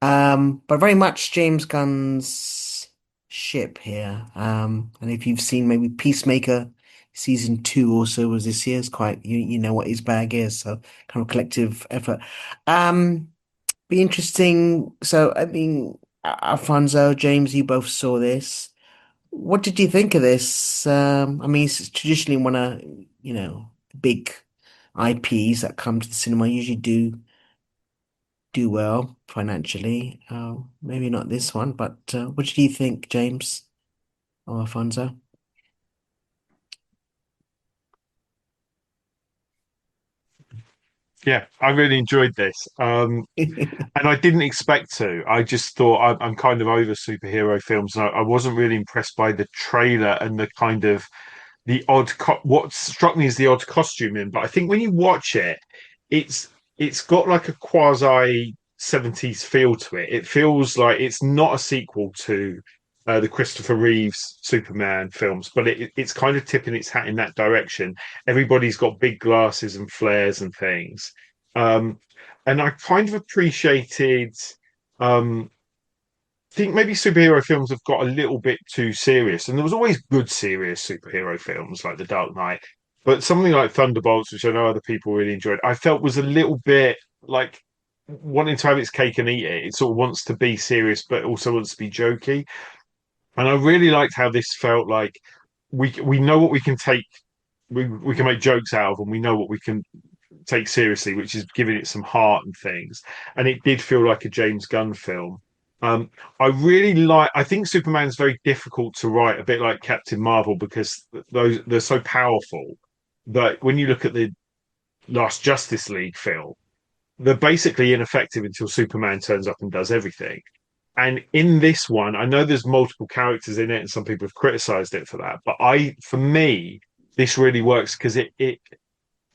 But very much James Gunn's ship here. And if you've seen maybe Peacemaker season 2 also was this year, it's quite you know what his bag is, so kind of collective effort. Be interesting. So I mean, Alfonso, James, you both saw this. What did you think of this? I mean, it's traditionally one of, big IPs that come to the cinema usually do well financially. Maybe not this one, but what do you think, James or Alfonso? Yeah, I really enjoyed this. And I didn't expect to. I just thought I'm kind of over superhero films, and I wasn't really impressed by the trailer and the kind of what struck me as the odd costuming. But I think when you watch it, it's it's got like a quasi 70s feel to it. It feels like it's not a sequel to the Christopher Reeves Superman films, but it's kind of tipping its hat in that direction. Everybody's got big glasses and flares and things. Um, and I kind of appreciated um I think maybe superhero films have got a little bit too serious, and there was always good serious superhero films like The Dark Knight, but something like Thunderbolts, which I know other people really enjoyed, I felt was a little bit like wanting to have its cake and eat it. It sort of wants to be serious, but also wants to be jokey. And I really liked how this felt like we know what we can take, we can make jokes out of, and we know what we can take seriously, which is giving it some heart and things. And it did feel like a James Gunn film. Um, I really like. I think Superman's very difficult to write, a bit like Captain Marvel, because they're so powerful that when you look at the last Justice League film, they're basically ineffective until Superman turns up and does everything. And in this one, I know there's multiple characters in it, and some people have criticized it for that. But for me, this really works because it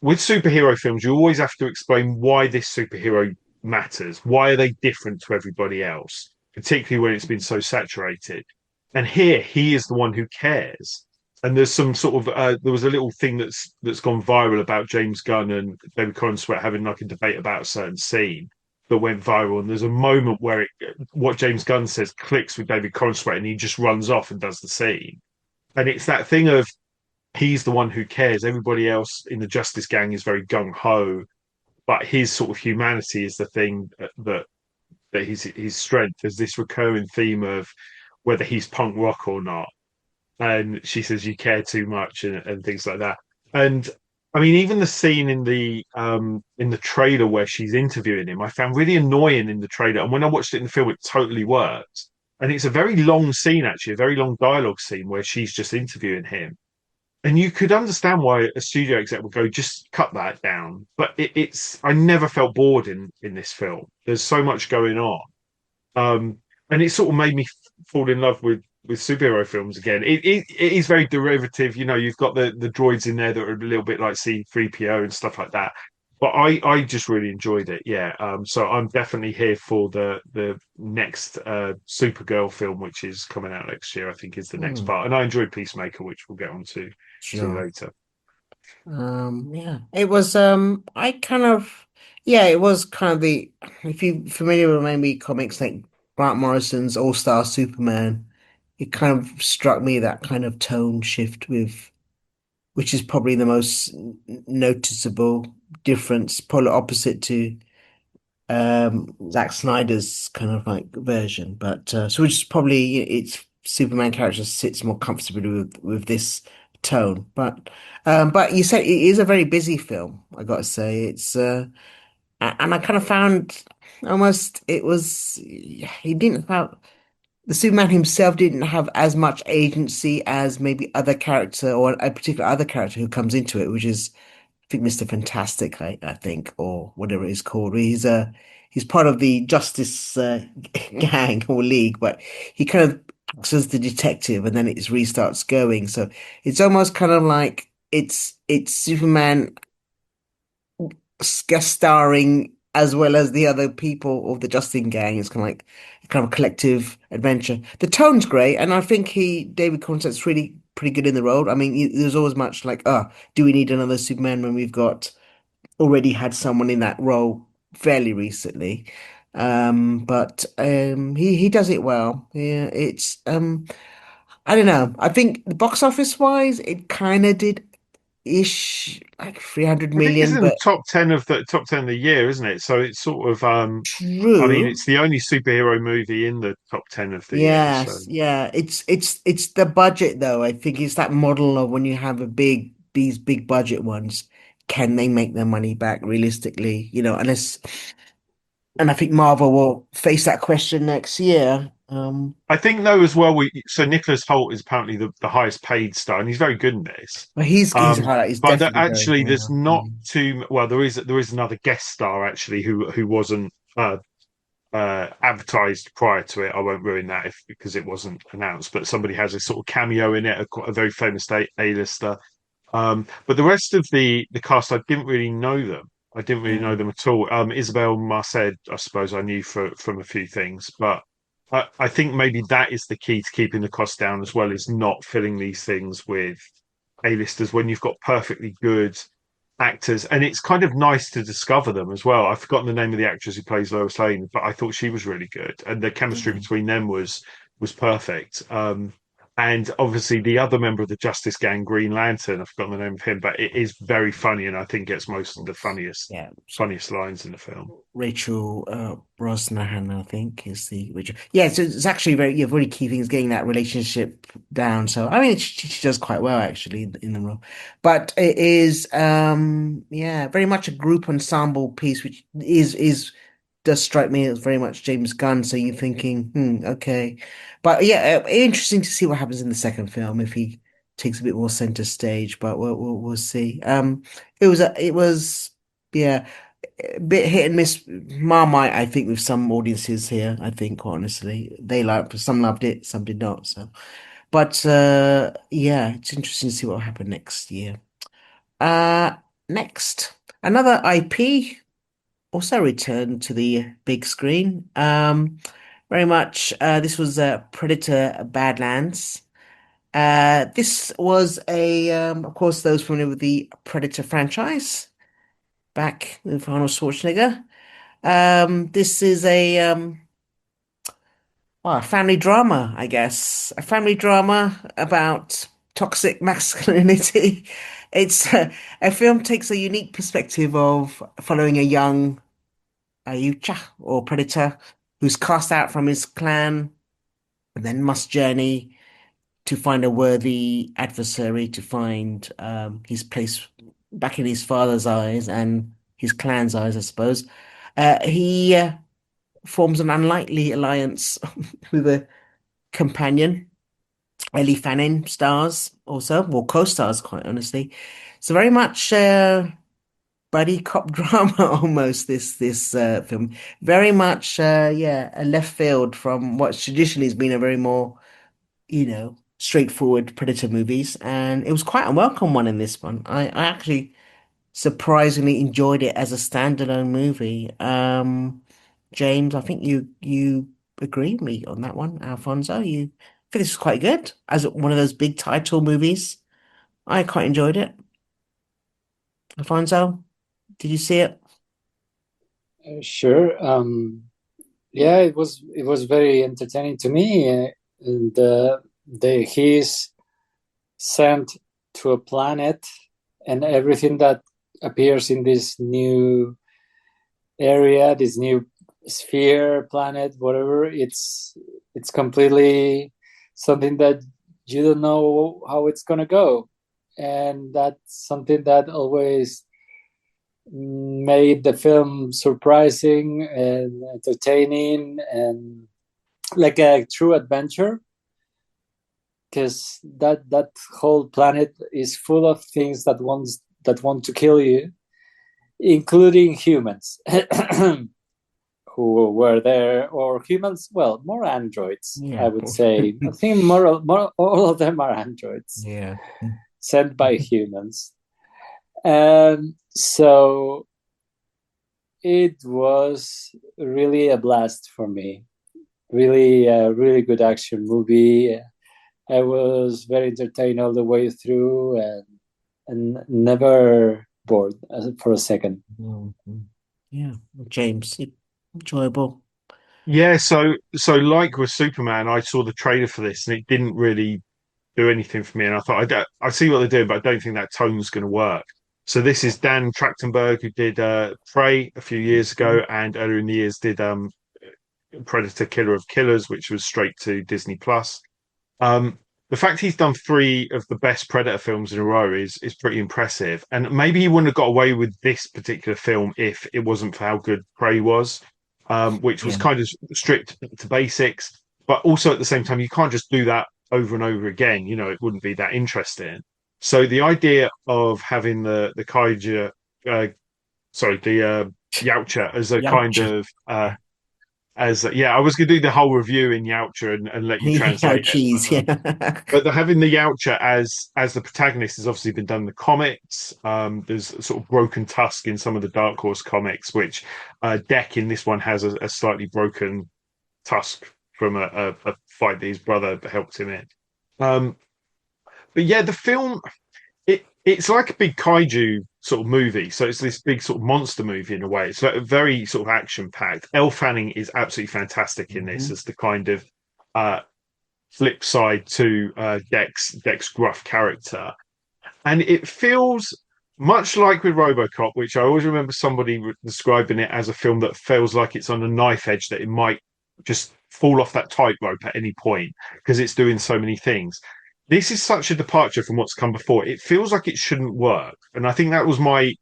with superhero films, you always have to explain why this superhero matters. Why are they different to everybody else, particularly when it's been so saturated? And here, he is the one who cares. And there's some sort of there was a little thing that's gone viral about James Gunn and David Corenswet having like a debate about a certain scene that went viral. And there's a moment where what James Gunn says clicks with David Corenswet, and he just runs off and does the scene. And it's that thing of he's the one who cares. Everybody else in the Justice Gang is very gung ho, but his sort of humanity is the thing that his strength. There's this recurring theme of whether he's punk rock or not, and she says you care too much and things like that. And I mean, even the scene in the trailer where she's interviewing him, I found really annoying in the trailer. And when I watched it in the film, it totally worked. And it's a very long scene, actually, a very long dialogue scene where she's just interviewing him. And you could understand why a studio exec would go, just cut that down. But I never felt bored in this film. There's so much going on. And it sort of made me fall in love with superhero films again. It is very derivative. You know, you've got the droids in there that are a little bit like C3PO and stuff like that. But I just really enjoyed it. Yeah. So I'm definitely here for the next Supergirl film, which is coming out next year. I think is the next part. And I enjoyed Peacemaker, which we'll get on to later. Yeah, it was, I kind of, yeah, it was kind of if you're familiar with maybe comics like Grant Morrison's All-Star Superman, it kind of struck me that kind of tone shift which is probably the most noticeable difference, polar opposite to Zack Snyder's kind of like version. But so which is probably it's Superman character sits more comfortably with this tone. But you said it is a very busy film, I gotta say. And I kind of found almost it was he didn't have the Superman himself didn't have as much agency as maybe other character or a particular other character who comes into it, which is I think Mr. Fantastic, I think, or whatever it's called. He's part of the Justice gang or league, but he kind of acts as the detective, and then it restarts going. So it's almost kind of like it's Superman guest starring as well as the other people of the Justin gang. It's kind of a collective adventure. The tone's great, and I think David Constant's really pretty good in the role. I mean, there's always much like, do we need another Superman when we've got already had someone in that role fairly recently? But he does it well. Yeah, it's I don't know. I think the box office wise, it kind of did ish like 300 I think it's million, in the but top ten of the year, isn't it? So it's sort of I mean, true. it's the only superhero movie in the top 10 of the year. So Yes, yeah. It's the budget though. I think it's that model of when you have these big budget ones, can they make their money back realistically? Unless and I think Marvel will face that question next year. I think though as well, so Nicholas Hoult is apparently the highest paid star, and he's very good in this. But he's Um, high, he's but definitely very actually, there's high. not too well. There is another guest star actually who wasn't advertised prior to it. I won't ruin that because it wasn't announced. But somebody has a sort of cameo in it, a very famous A-lister. But the rest of the cast, I didn't really know them. I didn't really know them at all. Isabel Marced, I suppose I knew from a few things, but I think maybe that is the key to keeping the cost down as well, is not filling these things with A-listers when you've got perfectly good actors. And it's kind of nice to discover them as well. I've forgotten the name of the actress who plays Lois Lane, but I thought she was really good. And the chemistry Yeah. between them was perfect. And obviously the other member of the Justice Gang, Green Lantern, I've forgotten the name of him, but it is very funny, and I think gets most of the Yeah. funniest lines in the film. Rachel Brosnahan, I think, is the Rachel. Yeah, so it's actually very key thing is getting that relationship down. So I mean, she does quite well actually in the role, but it is yeah, very much a group ensemble piece, which is does strike me as very much James Gunn. So you're thinking, okay, but yeah, interesting to see what happens in the second film if he takes a bit more center stage. But we'll see. It was yeah a bit hit and miss Marmite, I think, with some audiences here. I think, honestly, some loved it, some did not. So, but yeah, it's interesting to see what will happen next year. Uh, next, another IP also returned to the big screen. Very much. This was Predator Badlands. This was of course, those familiar with the Predator franchise back with Arnold Schwarzenegger. This is a family drama, I guess. A family drama about toxic masculinity. It's a film takes a unique perspective of following a young Ayucha or predator who's cast out from his clan and then must journey to find a worthy adversary to find his place back in his father's eyes and his clan's eyes, I suppose. He forms an unlikely alliance with a companion. Ellie Fanning stars also, well, co-stars quite honestly. So very much buddy cop drama almost this film. Very much yeah, a left field from what traditionally has been a very more, straightforward Predator movies. And it was quite a welcome one in this one. I actually surprisingly enjoyed it as a standalone movie. James, I think you agree with me on that one. Alfonso, you think this was quite good as one of those big title movies. I quite enjoyed it. Alfonso, did you see it? Sure. Yeah, it was very entertaining to me. And he's sent to a planet, and everything that appears in this new area, this new sphere, planet, whatever, it's completely something that you don't know how it's gonna go, and that's something that always made the film surprising and entertaining and like a true adventure, because that whole planet is full of things that want to kill you, including humans who were there, or humans, well, more androids, Yeah. I would say. I think more all of them are androids Yeah. sent by humans. And so it was really a blast for me. Really, a really good action movie. I was very entertained all the way through, and never bored for a second. Yeah. James, enjoyable. Yeah, so like with Superman, I saw the trailer for this and it didn't really do anything for me. And I thought, I see what they're doing, but I don't think that tone's going to work. So this is Dan Trachtenberg, who did Prey a few years ago, and earlier in the years did Predator: Killer of Killers, which was straight to Disney Plus. Um, the fact he's done three of the best Predator films in a row is pretty impressive. And maybe he wouldn't have got away with this particular film if it wasn't for how good Prey was, which was Yeah. kind of strict to basics. But also at the same time, you can't just do that over and over again. You know, it wouldn't be that interesting. So the idea of having the kaiju, the Yautja as a kind Yautja. of I was going to do the whole review in Yautja and let you Yeah, translate it. cheese. Yeah. But having the Yautja as the protagonist has obviously been done in the comics. There's a sort of broken tusk in some of the Dark Horse comics, which Deck in this one has a slightly broken tusk from a fight that his brother helped him in. But yeah, the film it's like a big kaiju sort of movie. So it's this big sort of monster movie in a way. It's like very sort of action packed. Elle Fanning is absolutely fantastic in this as the kind of flip side to Deck's gruff character, and it feels much like with RoboCop, which I always remember somebody describing it as a film that feels like it's on a knife edge, that it might just fall off that tightrope at any point because it's doing so many things. This is such a departure from what's come before. It feels like it shouldn't work, and I think that was my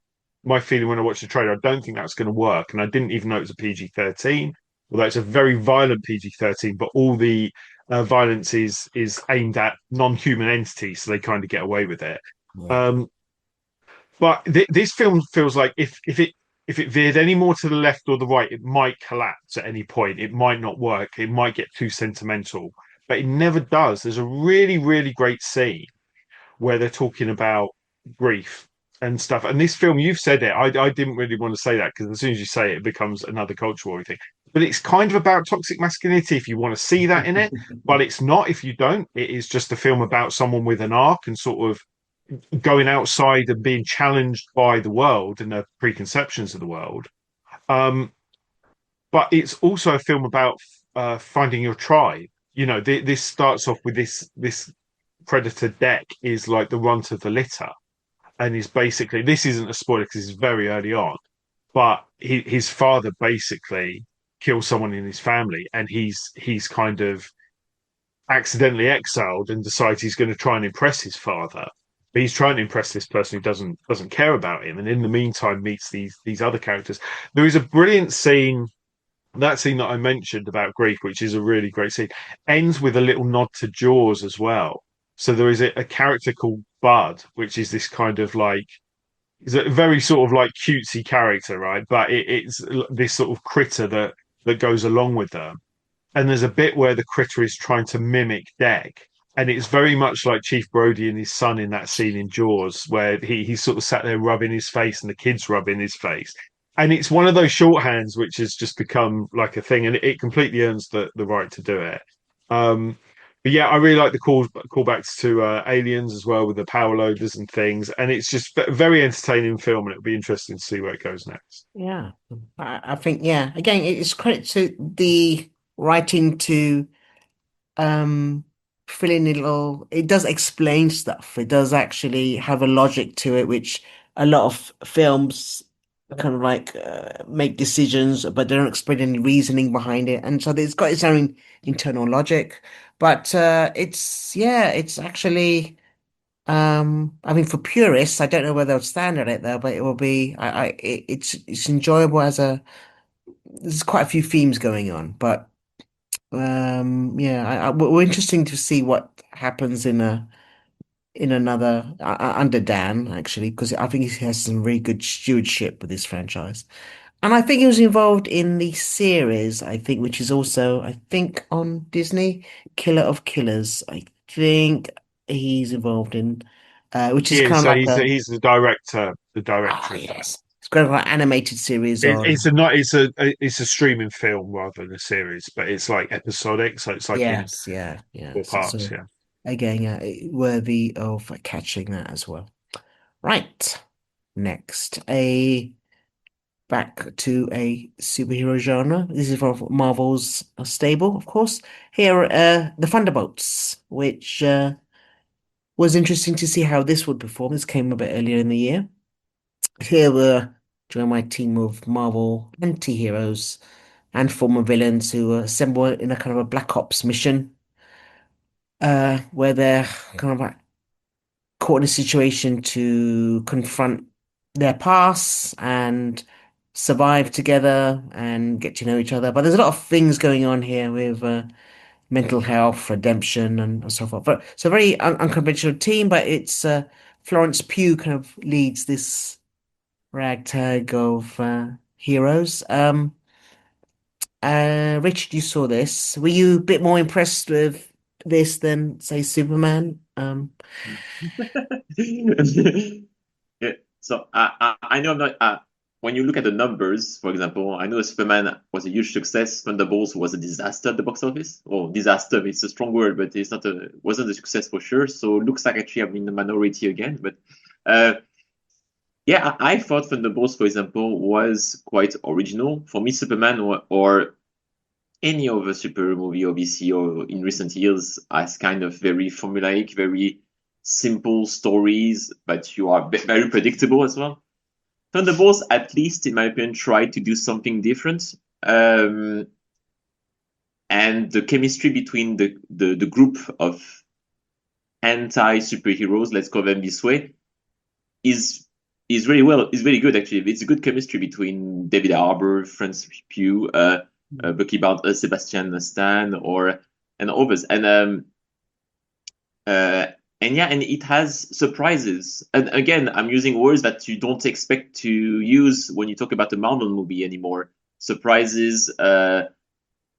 feeling when I watched the trailer. I don't think that's going to work, and I didn't even know it was a PG-13, although it's a very violent PG-13. But all the violence is aimed at non-human entities, so they kind of get away with it. Yeah. But this film feels like if it veered any more to the left or the right, it might collapse at any point. It might not work. It might get too sentimental, but it never does. There's a really, really great scene where they're talking about grief, and stuff. And this film, you've said it. I didn't really want to say that because as soon as you say it, it becomes another culture war thing. But it's kind of about toxic masculinity if you want to see that in it. But it's not if you don't. It is just a film about someone with an arc and sort of going outside and being challenged by the world and their preconceptions of the world. Um, but it's also a film about finding your tribe. You know, this starts off with this predator deck is like the runt of the litter, and is basically, this isn't a spoiler because it's very early on, but his father basically kills someone in his family, and he's kind of accidentally exiled and decides he's going to try and impress his father. But he's trying to impress this person who doesn't care about him, and in the meantime meets these other characters. There is a brilliant scene. That scene that I mentioned about grief, which is a really great scene, ends with a little nod to Jaws as well. So there is a character called Bud, which is this kind of like, is a very sort of like cutesy character, right? But it's this sort of critter that goes along with them. And there's a bit where the critter is trying to mimic Deg. And it's very much like Chief Brody and his son in that scene in Jaws, where he's sort of sat there rubbing his face and the kids rubbing his face. And it's one of those shorthands which has just become like a thing, and it completely earns the right to do it. But yeah, I really like the callbacks to Aliens as well with the power loaders and things, and it's just a very entertaining film, and it'll be interesting to see where it goes next. Yeah, I think, yeah. Again, it's credit to the writing to um fill in a little. It does explain stuff. It does actually have a logic to it, which a lot of films kind of like make decisions, but they don't explain any reasoning behind it, and so it's got its own internal logic. But it's yeah, it's actually. I mean, for purists, I don't know where they'll stand on it though, but it will be. It's enjoyable as a. There's quite a few themes going on, but yeah, we're interesting to see what happens in another under Dan actually, because I think he has some very good stewardship with this franchise, and I think he was involved in the series. I think, which is also I think on Disney, Killer of Killers. I think he's involved in, which He is is. kind of So like a. he's the director. The Ah, director of that. yes. It's kind of like animated series It's on. a not. It's a streaming film rather than a series, but it's like episodic, so it's like in Yes, yeah, yeah. four parts. So Yeah. again, yeah, worthy of catching that as well. Right. Next, a back to a superhero genre. This is from Marvel's stable, of course. Here, the Thunderbolts, which was interesting to see how this would perform. This came a bit earlier in the year. Here were join my team of Marvel anti-heroes and former villains who assemble in a kind of a Black Ops mission, where they're kind of like caught in a situation to confront their past and survive together and get to know each other. But there's a lot of things going on here with mental health, redemption, and so forth. But it's a very unconventional team, but it's Florence Pugh kind of leads this ragtag of heroes. Richard, you saw this. Were you a bit more impressed with this than, say, Superman? Yeah. So I know I'm not. When you look at the numbers, for example, I know Superman was a huge success. Thunderbolts was a disaster at the box office. Or disaster, it's a strong word, but it's not a wasn't a success for sure. So it looks like actually I'm in the minority again. But yeah, I thought Thunderbolts, for example, was quite original. For me, Superman or any other superhero movie or DC or in recent years as kind of very formulaic, very simple stories, but you are very predictable as well. Thunderbolts, at least in my opinion, tried to do something different. And the chemistry between the group of anti-superheroes, let's call them this way, is very good actually. It's a good chemistry between David Harbour, Florence Pugh, Bucky Barnes, Sebastian Stan, and others, and yeah, and it has surprises. And again, I'm using words that you don't expect to use when you talk about a Marvel movie anymore. Surprises,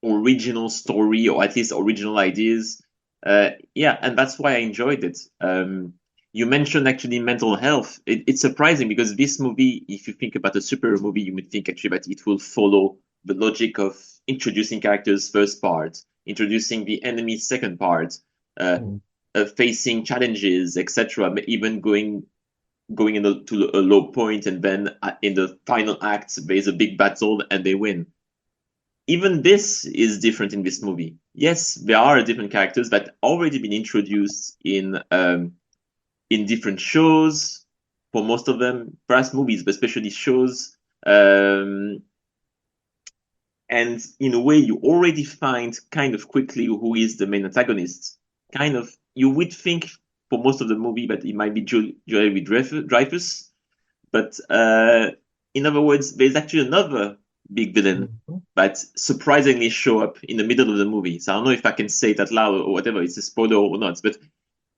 original story, or at least original ideas. Yeah, and that's why I enjoyed it. you mentioned actually mental health. It's surprising because this movie, if you think about a superhero movie, you would think actually that it will follow the logic of introducing characters first part, introducing the enemy second part, facing challenges, etc. Even going to a low point, and then in the final act there's a big battle and they win. Even this is different in this movie. Yes, there are different characters that already been introduced in different shows, for most of them, perhaps movies, but especially shows. And in a way, you already find kind of quickly who is the main antagonist. Kind of, you would think for most of the movie that it might be Joey Dreyfus, but in other words, there's actually another big villain that surprisingly show up in the middle of the movie. So I don't know if I can say it out loud or whatever, it's a spoiler or not,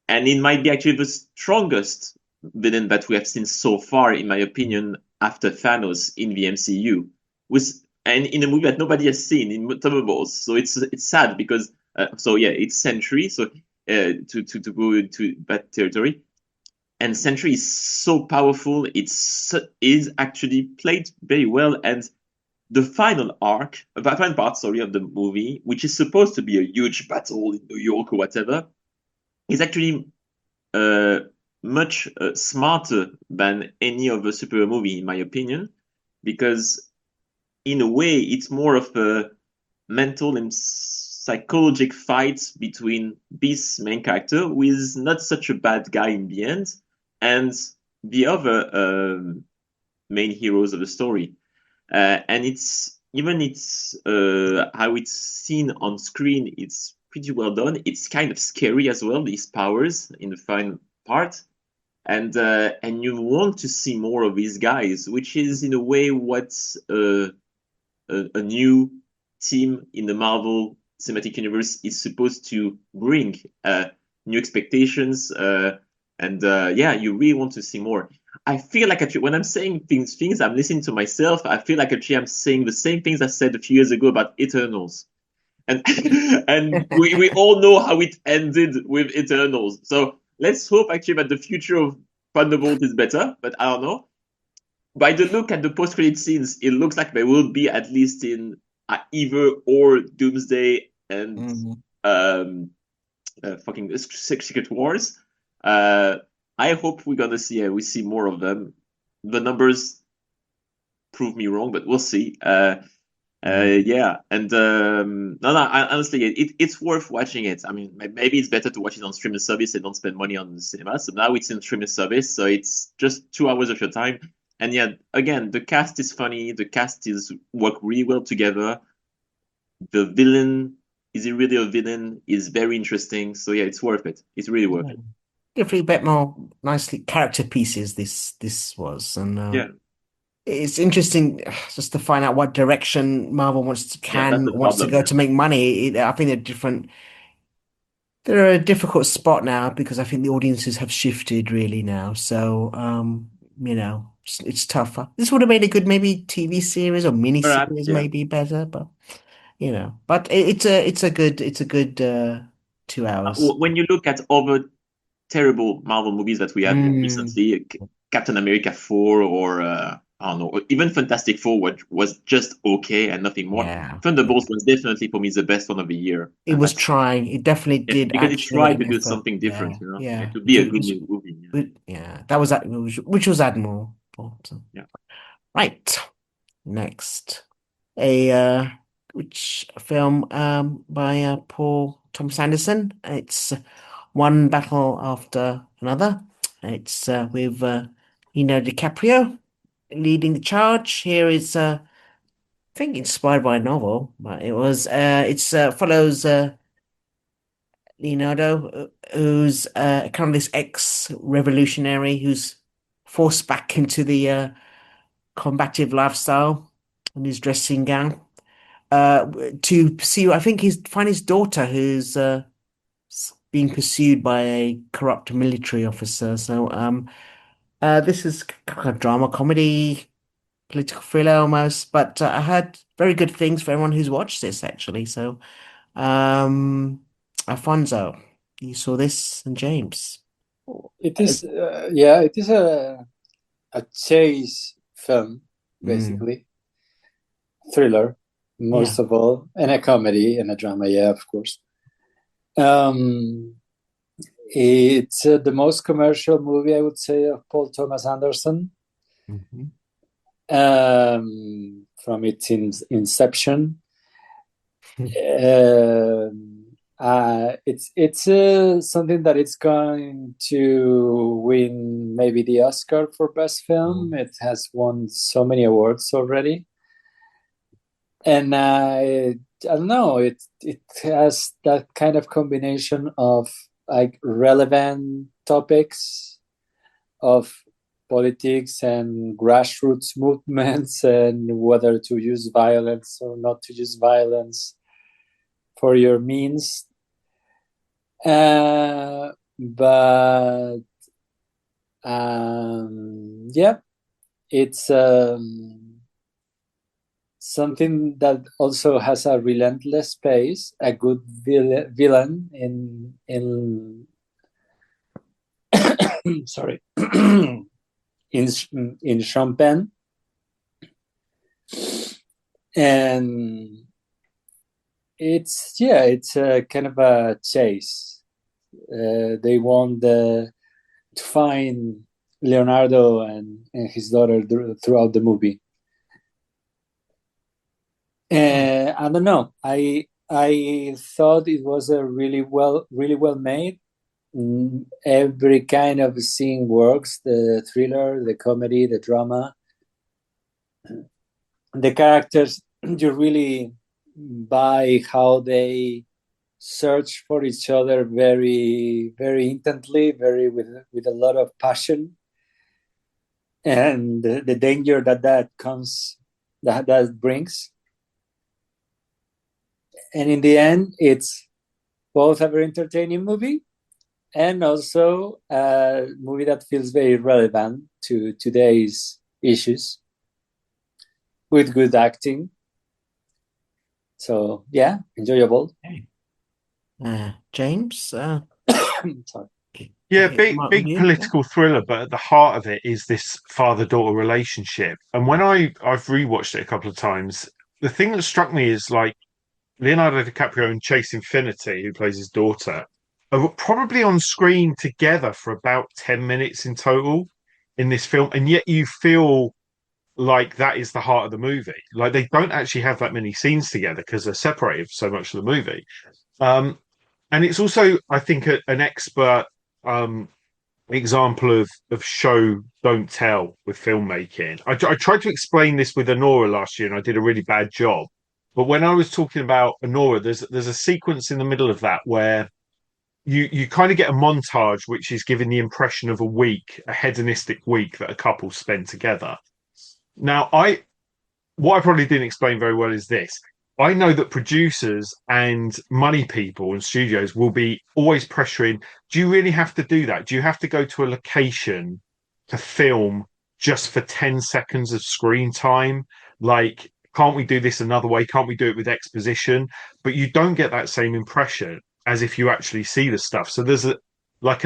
and it might be actually the strongest villain that we have seen so far, in my opinion, after Thanos in the MCU, and in a movie that nobody has seen, in Thunderbolts. So it's sad because it's Sentry. So to go into that territory, and Sentry is so powerful. Is actually played very well, and the final part, of the movie, which is supposed to be a huge battle in New York or whatever, is actually much smarter than any other superhero movie, in my opinion, because in a way it's more of a mental and psychological fight between this main character, who is not such a bad guy in the end, and the other main heroes of the story. And how it's seen on screen, it's pretty well done. It's kind of scary as well, these powers in the final part, and you want to see more of these guys, which is in a way what a new team in the Marvel Cinematic Universe is supposed to bring. New expectations, and you really want to see more. I feel like actually, when I'm saying things, I'm listening to myself. I feel like actually I'm saying the same things I said a few years ago about Eternals. And and we all know how it ended with Eternals. So let's hope actually that the future of Thunderbolt is better, but I don't know. By the look at the post-credit scenes, it looks like they will be at least in either or Doomsday and fucking Secret Wars. I hope we're gonna see we see more of them. The numbers prove me wrong, but we'll see. And honestly, it's worth watching it. I mean, maybe it's better to watch it on streaming service and don't spend money on the cinema. So now it's in streaming service, so it's just 2 hours of your time. And yeah, again, the cast is funny. The cast work really well together. The villain, is he really a villain? Is very interesting. So yeah, it's worth it. It's really worth it. Definitely a bit more nicely character pieces this was, and it's interesting just to find out what direction Marvel wants to go to make money. I think they're a difficult spot now because I think the audiences have shifted really now. So it's tougher. This would have made a good maybe TV series or mini series, maybe better, but it's a good 2 hours. When you look at other terrible Marvel movies that we have recently, Captain America 4 or I don't know, even Fantastic Four was just okay and nothing more. Thunderbolts was definitely for me the best one of the year. It was trying. It definitely did. Because it tried to do something different, It would be a good new movie. That was which was admirable. Right. Next. Which film by Paul Thomas Anderson. It's One Battle After Another. It's with Leonardo DiCaprio leading the charge. Here is I think inspired by a novel, but it follows Leonardo, who's kind of this ex-revolutionary who's forced back into the combative lifestyle in his dressing gown to pursue, I think find his daughter who's being pursued by a corrupt military officer. So this is kind of drama comedy, political thriller almost, but I heard very good things for everyone who's watched this actually. So Alfonso, you saw this, and James. It is, it is a chase film, basically. Thriller, most of all, and a comedy and a drama, of course. It's the most commercial movie, I would say, of Paul Thomas Anderson. From its inception. It's something that it's going to win maybe the Oscar for Best Film. It has won so many awards already. And I don't know, it has that kind of combination of like relevant topics of politics and grassroots movements and whether to use violence or not to use violence for your means. But it's something that also has a relentless pace, a good villain in sorry, in Champagne, and it's a kind of a chase. They want to find Leonardo and his daughter throughout the movie. I don't know. I thought it was a really well made. Every kind of scene works: the thriller, the comedy, the drama. The characters, you really buy how they search for each other very, very intently, with a lot of passion, and the danger that brings. And in the end, it's both a very entertaining movie and also a movie that feels very relevant to today's issues, with good acting. So enjoyable. James? Sorry. Yeah, big political thriller, but at the heart of it is this father-daughter relationship. And when I've rewatched it a couple of times, the thing that struck me is like Leonardo DiCaprio and Chase Infinity, who plays his daughter, are probably on screen together for about 10 minutes in total in this film, and yet you feel like that is the heart of the movie. Like they don't actually have that many scenes together because they're separated so much of the movie. And it's also, I think, an expert example of show don't tell with filmmaking. I tried to explain this with Anora last year, and I did a really bad job. But when I was talking about Anora, there's a sequence in the middle of that where you kind of get a montage which is giving the impression of a hedonistic week that a couple spend together. Now, what I probably didn't explain very well is this. I know that producers and money people and studios will be always pressuring, do you really have to do that? Do you have to go to a location to film just for 10 seconds of screen time? Like, can't we do this another way? Can't we do it with exposition? But you don't get that same impression as if you actually see the stuff. So there's an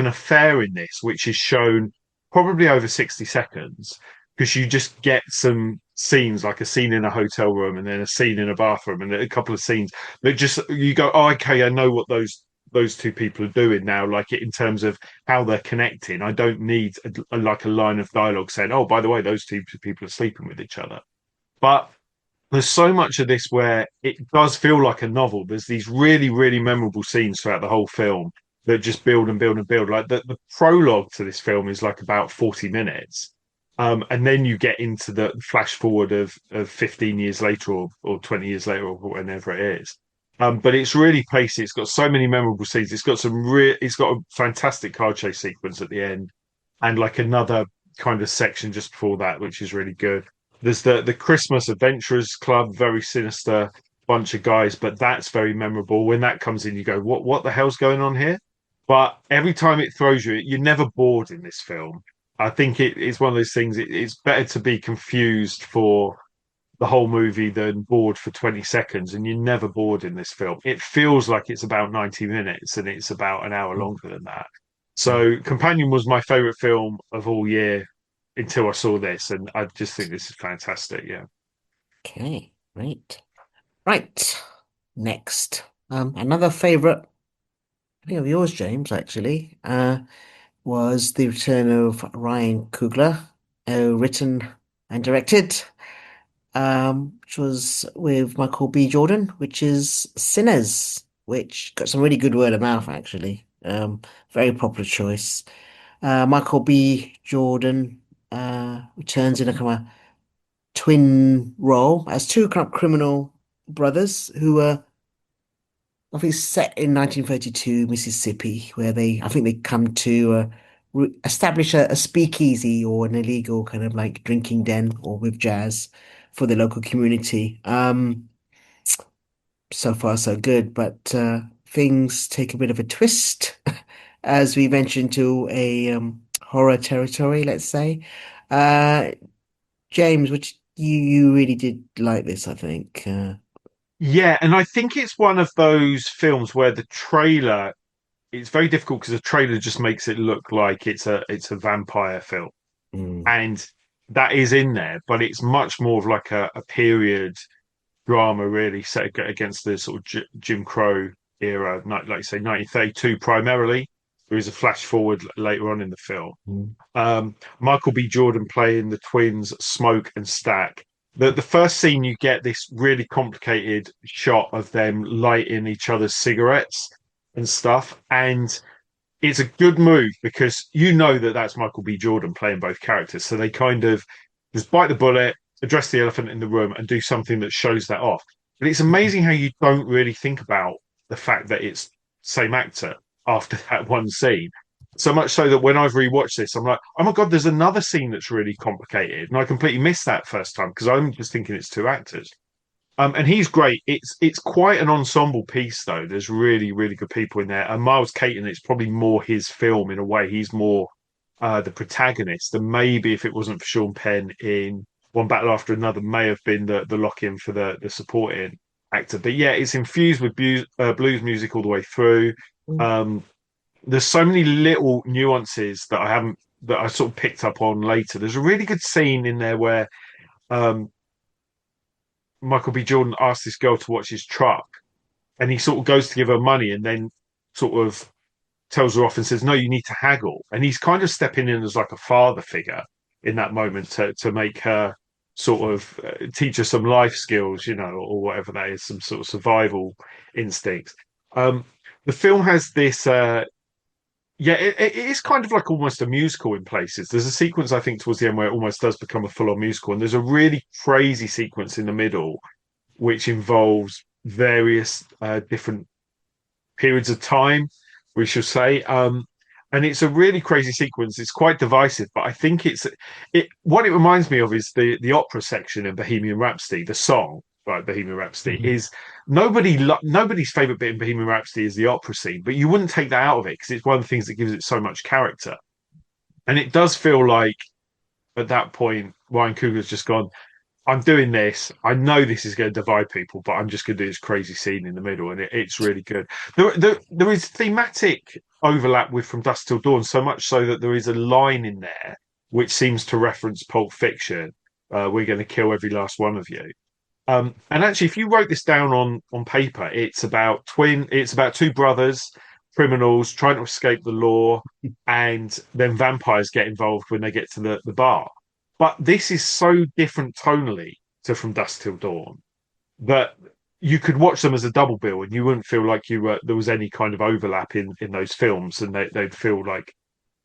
affair in this, which is shown probably over 60 seconds, because you just get some scenes, like a scene in a hotel room and then a scene in a bathroom and a couple of scenes that just, you go, oh, okay, I know what those two people are doing now, like in terms of how they're connecting. I don't need a line of dialogue saying, oh, by the way, those two people are sleeping with each other. But there's so much of this where it does feel like a novel. There's these really, really memorable scenes throughout the whole film that just build and build and build. Like the prologue to this film is like about 40 minutes. And then you get into the flash forward of 15 years later or 20 years later or whenever it is. But it's really pacey. It's got so many memorable scenes. It's got a fantastic car chase sequence at the end, and like another kind of section just before that, which is really good. There's the Christmas Adventurers Club, very sinister bunch of guys, but that's very memorable. When that comes in, you go, what the hell's going on here? But every time it throws you, you're never bored in this film. I think it's one of those things. It's better to be confused for the whole movie than bored for 20 seconds, and you're never bored in this film. It feels like it's about 90 minutes and it's about an hour longer than that. So Companion was my favorite film of all year until I saw this, and I just think this is fantastic. Yeah. Okay, great. Right. Next. Another favorite, I think of yours, James, actually, was the return of Ryan Coogler, written and directed, which was with Michael B. Jordan, which is Sinners, which got some really good word of mouth, actually. Very popular choice. Michael B. Jordan returns in a kind of twin role as two kind of criminal brothers who were, I think, set in 1932 Mississippi, where I think they come to establish a speakeasy or an illegal kind of like drinking den or with jazz for the local community. So far so good, but things take a bit of a twist as we venture into a horror territory, let's say. Uh, James, which you really did like this, I think. Yeah, and I think it's one of those films where the trailer it's very difficult because the trailer just makes it look like it's a vampire film. Mm, And that is in there, but it's much more of like a period drama, really set against the sort of Jim Crow era, like you say, 1932 primarily. There is a flash forward later on in the film. mm, Michael B. Jordan playing the twins Smoke and Stack. The first scene you get this really complicated shot of them lighting each other's cigarettes and stuff, and it's a good move because you know that that's Michael B. Jordan playing both characters, so they kind of just bite the bullet, address the elephant in the room, and do something that shows that off. But it's amazing how you don't really think about the fact that it's same actor after that one scene. So much so that when I've rewatched this, I'm like, oh my God, there's another scene that's really complicated. And I completely missed that first time because I'm just thinking it's two actors. And he's great. It's quite an ensemble piece though. There's really, really good people in there. And Miles Caton, it's probably more his film in a way. He's more the protagonist. And maybe if it wasn't for Sean Penn in One Battle After Another, may have been the lock in for the supporting actor. But yeah, it's infused with blues music all the way through. mm, Um, there's so many little nuances that I sort of picked up on later. There's a really good scene in there where um, Michael B. Jordan asks this girl to watch his truck, and he sort of goes to give her money, and then sort of tells her off and says, "No, you need to haggle." And he's kind of stepping in as like a father figure in that moment to make her sort of teach her some life skills, or whatever that is, some sort of survival instincts. Um, the film has this yeah, it is kind of like almost a musical in places. There's a sequence I think towards the end where it almost does become a full-on musical, and there's a really crazy sequence in the middle which involves various different periods of time, we should say. And it's a really crazy sequence. It's quite divisive, but I think what it reminds me of is the opera section in Bohemian Rhapsody, the song, right? Bohemian Rhapsody mhm. is nobody's favorite bit in Bohemian Rhapsody is the opera scene, but you wouldn't take that out of it because it's one of the things that gives it so much character. And it does feel like at that point, Ryan Coogler's just gone, I'm doing this. I know this is going to divide people, but I'm just going to do this crazy scene in the middle, and it's really good. There is thematic overlap with From Dusk Till Dawn, so much so that there is a line in there which seems to reference Pulp Fiction. We're going to kill every last one of you. And actually, if you wrote this down on paper, It's about two brothers, criminals trying to escape the law, and then vampires get involved when they get to the bar. But this is so different tonally to From Dusk Till Dawn that you could watch them as a double bill, and you wouldn't feel like there was any kind of overlap in those films, and they'd feel like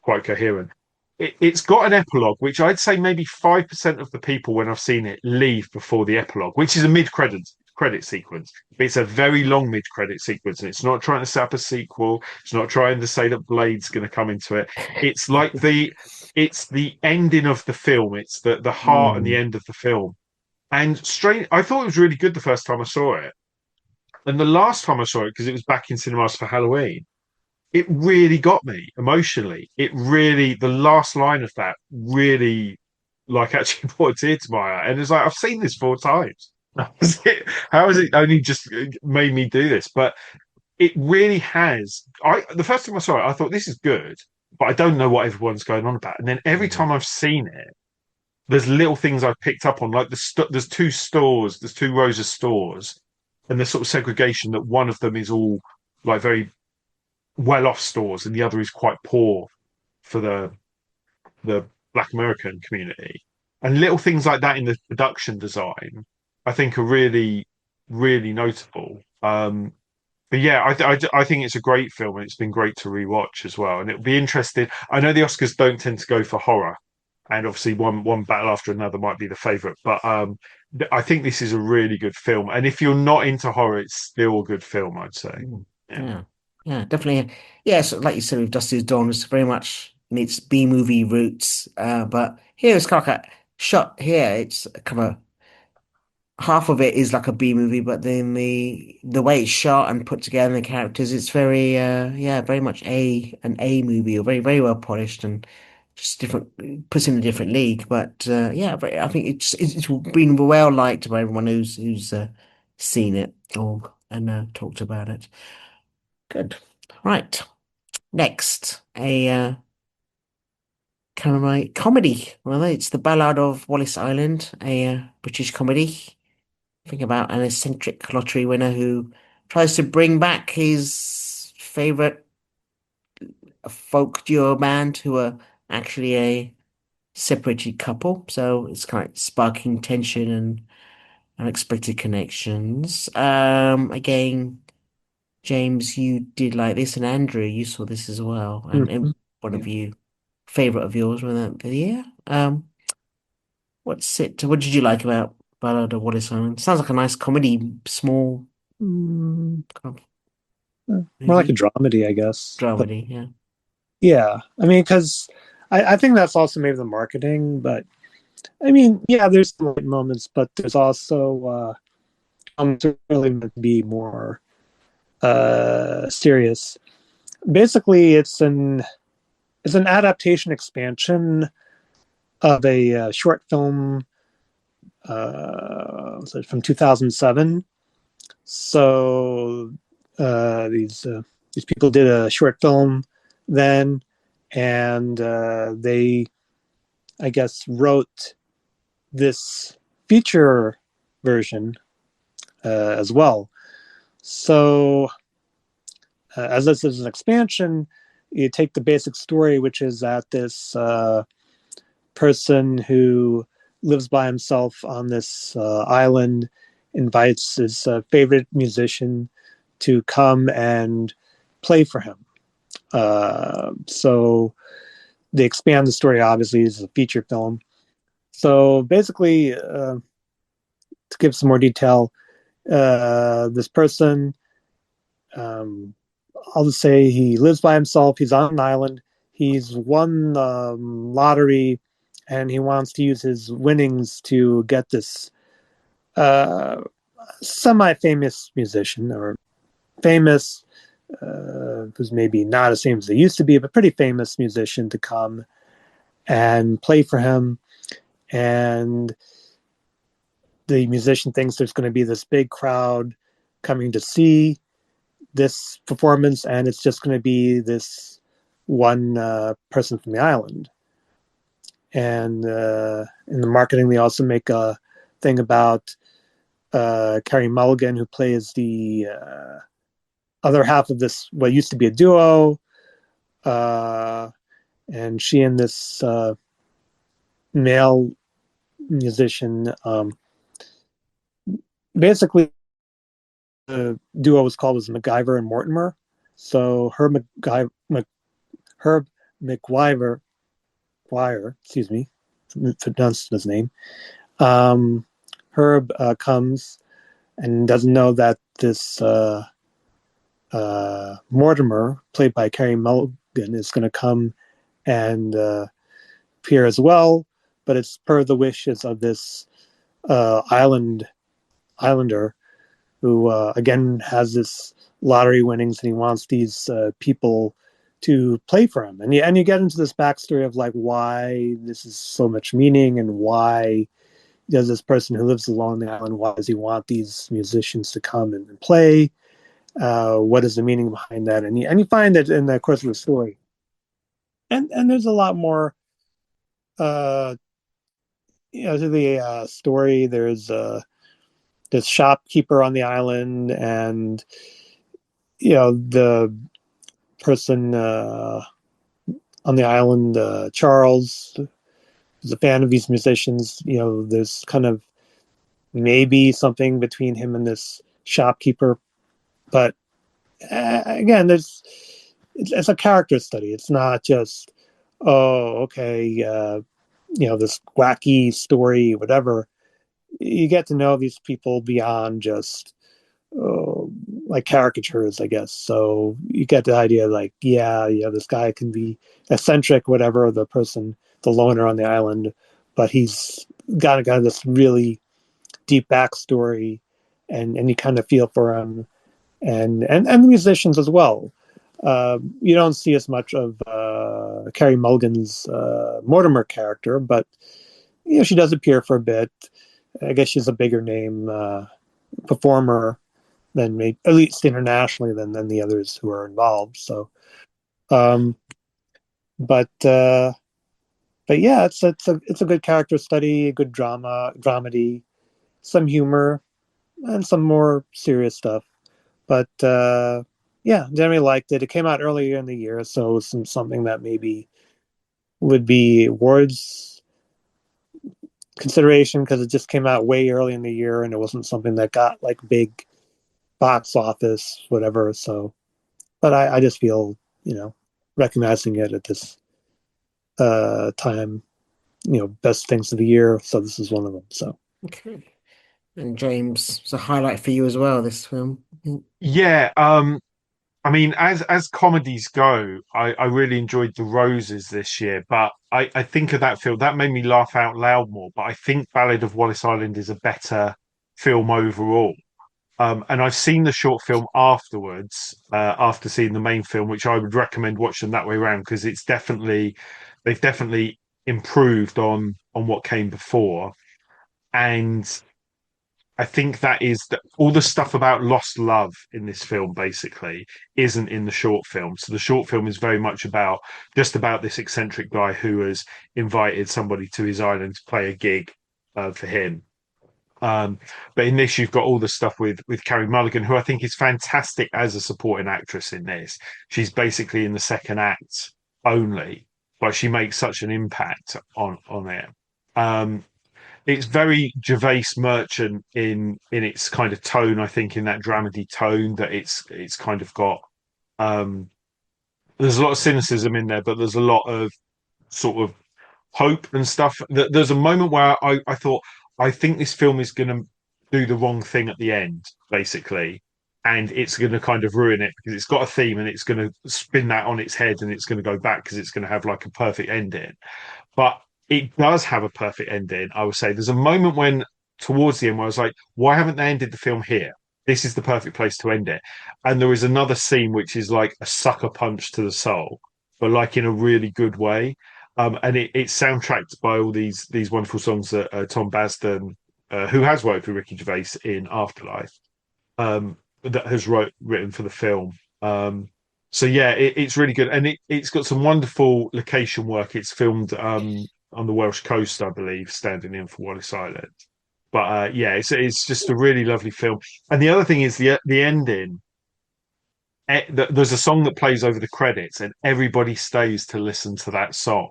quite coherent. It's got an epilogue, which I'd say maybe 5% of the people when I've seen it leave before the epilogue, which is a mid-credit sequence. It's a very long mid-credit sequence, and it's not trying to set up a sequel. It's not trying to say that Blade's going to come into it. It's like it's the ending of the film. It's the heart and the Mm. end of the film. And strange, I thought it was really good the first time I saw it, and the last time I saw it because it was back in cinemas for Halloween, it really got me emotionally. The last line of that really, like, actually brought a tear to my eye. And it's like, I've seen this 4 times. How has it only just made me do this? But it really has. The first time I saw it, I thought this is good. but I don't know what everyone's going on about. And then every time I've seen it, there's little things I've picked up on, like there's two stores, there's two rows of stores, and there's sort of segregation that one of them is all like very well-off stores, and the other is quite poor for the Black American community. And little things like that in the production design, I think, are really, really notable. But yeah, I think it's a great film, and it's been great to rewatch as well. And it'll be interesting. I know the Oscars don't tend to go for horror, and obviously one battle after another might be the favorite. But I think this is a really good film. And if you're not into horror, it's still a good film, I'd say. Yeah. Yeah, definitely. Yes, like you said with Dusty's Dawn, it's very much in its B movie roots. But here it's kind of like a shot here. It's kind of half of it is like a B movie, but then the way it's shot and put together and the characters, it's very yeah, very much an A movie, or very, very well polished and just different, puts in a different league. But yeah, but I think it's been well liked by everyone who's seen it or and talked about it. Good. Right. Next, a kind of a comedy. Well, it's The Ballad of Wallace Island, a British comedy. Think about an eccentric lottery winner who tries to bring back his favorite folk duo band, who are actually a separated couple. So it's kind of sparking tension and unexpected connections. Again, James, you did like this, and Andrew, you saw this as well, and one of you, favorite of yours, wasn't it? Yeah. What's it? What did you like about Ballad of Wallace Island? Sounds like a nice comedy, small, kind of more like a dramedy, I guess. Dramedy, yeah. Yeah, I mean, because I think that's also maybe the marketing, but I mean, yeah, there's some light moments, but there's also really meant to be more serious. Basically, it's an adaptation expansion of a short film from 2007. So these people did a short film then, and they, I guess, wrote this feature version as well. So as this is an expansion, you take the basic story, which is that this person who lives by himself on this island invites his favorite musician to come and play for him. So they expand the story, obviously, as a feature film. So basically, to give some more detail, this person, I'll just say he lives by himself. He's on an island. He's won the lottery, and he wants to use his winnings to get this semi-famous musician, or famous, who's maybe not as famous as they used to be, but pretty famous musician, to come and play for him. And the musician thinks there's going to be this big crowd coming to see this performance, and it's just going to be this one person from the island. And in the marketing, they also make a thing about Carey Mulligan, who plays the other half of this, what used to be a duo, and she and this male musician, basically the duo was MacGyver and Mortimer. So Herb McGuire, excuse me, pronounced his name. Herb comes and doesn't know that this Mortimer, played by Carey Mulligan, is going to come and appear as well, but it's per the wishes of this islander who again has this lottery winnings, and he wants these people to play for him. And you get into this backstory of like why this is so much meaning, and why does this person who lives alone on the island, why does he want these musicians to come and play? What is the meaning behind that? And you find that in the course of the story. and there's a lot more to the story. There's this shopkeeper on the island, and the person on the island, Charles, is a fan of these musicians. There's kind of maybe something between him and this shopkeeper, but again, it's a character study. It's not just, oh, okay, this wacky story, whatever. You get to know these people beyond just like caricatures, I guess. So you get the idea, like, yeah, this guy can be eccentric, whatever, the loner on the island, but he's got this really deep backstory, and you kind of feel for him, and the musicians as well. You don't see as much of Carey Mulligan's Mortimer character, but she does appear for a bit. I guess she's a bigger name performer than maybe, at least internationally, than the others who are involved. So, but yeah, it's a good character study, a good dramedy, some humor, and some more serious stuff. But yeah, generally liked it. It came out earlier in the year, so it's something that maybe would be awards consideration, because it just came out way early in the year, and it wasn't something that got like big box office, whatever. So, but I just feel, recognizing it at this time, best things of the year. So this is one of them. So. Okay. And James, it's a highlight for you as well, this film. Yeah, I mean, as comedies go, I really enjoyed The Roses this year, but I think of that film that made me laugh out loud more. But I think Ballad of Wallace Island is a better film overall. And I've seen the short film afterwards, after seeing the main film, which I would recommend watching that way around, because they've definitely improved on what came before. And I think that is all the stuff about lost love in this film basically isn't in the short film. So the short film is very much just about this eccentric guy who has invited somebody to his island to play a gig for him. But in this, you've got all the stuff with Carey Mulligan, who I think is fantastic as a supporting actress in this. She's basically in the second act only, but she makes such an impact on it. It's very Gervais Merchant in its kind of tone, I think, in that dramedy tone that it's kind of got. There's a lot of cynicism in there, but there's a lot of sort of hope and stuff. There's a moment where I thought, I think this film is going to do the wrong thing at the end, basically, and it's going to kind of ruin it because it's got a theme and it's going to spin that on its head and it's going to go back because it's going to have like a perfect ending. But it does have a perfect ending, I would say. There's a moment when towards the end where I was like, why haven't they ended the film here? This is the perfect place to end it. And there is another scene which is like a sucker punch to the soul, but like in a really good way. And it's soundtracked by all these wonderful songs that Tom Basden, who has worked with Ricky Gervais in Afterlife, that has written for the film. So yeah, it's really good, and it's got some wonderful location work. It's filmed on the Welsh coast, I believe, standing in for Wallace Island. But yeah, it's just a really lovely film. And the other thing is the ending. There's a song that plays over the credits, and everybody stays to listen to that song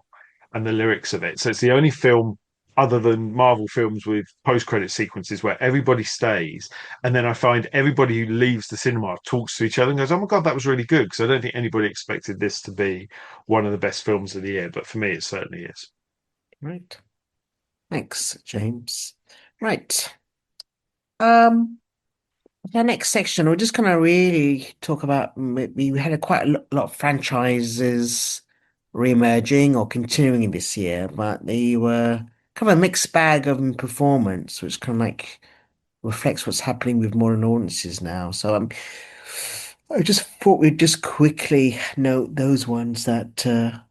and the lyrics of it. So it's the only film other than Marvel films with post-credit sequences where everybody stays, and then I find everybody who leaves the cinema talks to each other and goes, "Oh my God, that was really good," because I don't think anybody expected this to be one of the best films of the year, but for me, it certainly is. Right. Thanks, James. Right. The next section, we're just going to really talk about, we had quite a lot of franchises re-emerging or continuing this year, but they were kind of a mixed bag of performance, which kind of like reflects what's happening with modern audiences now. So I just thought we'd just quickly note those ones that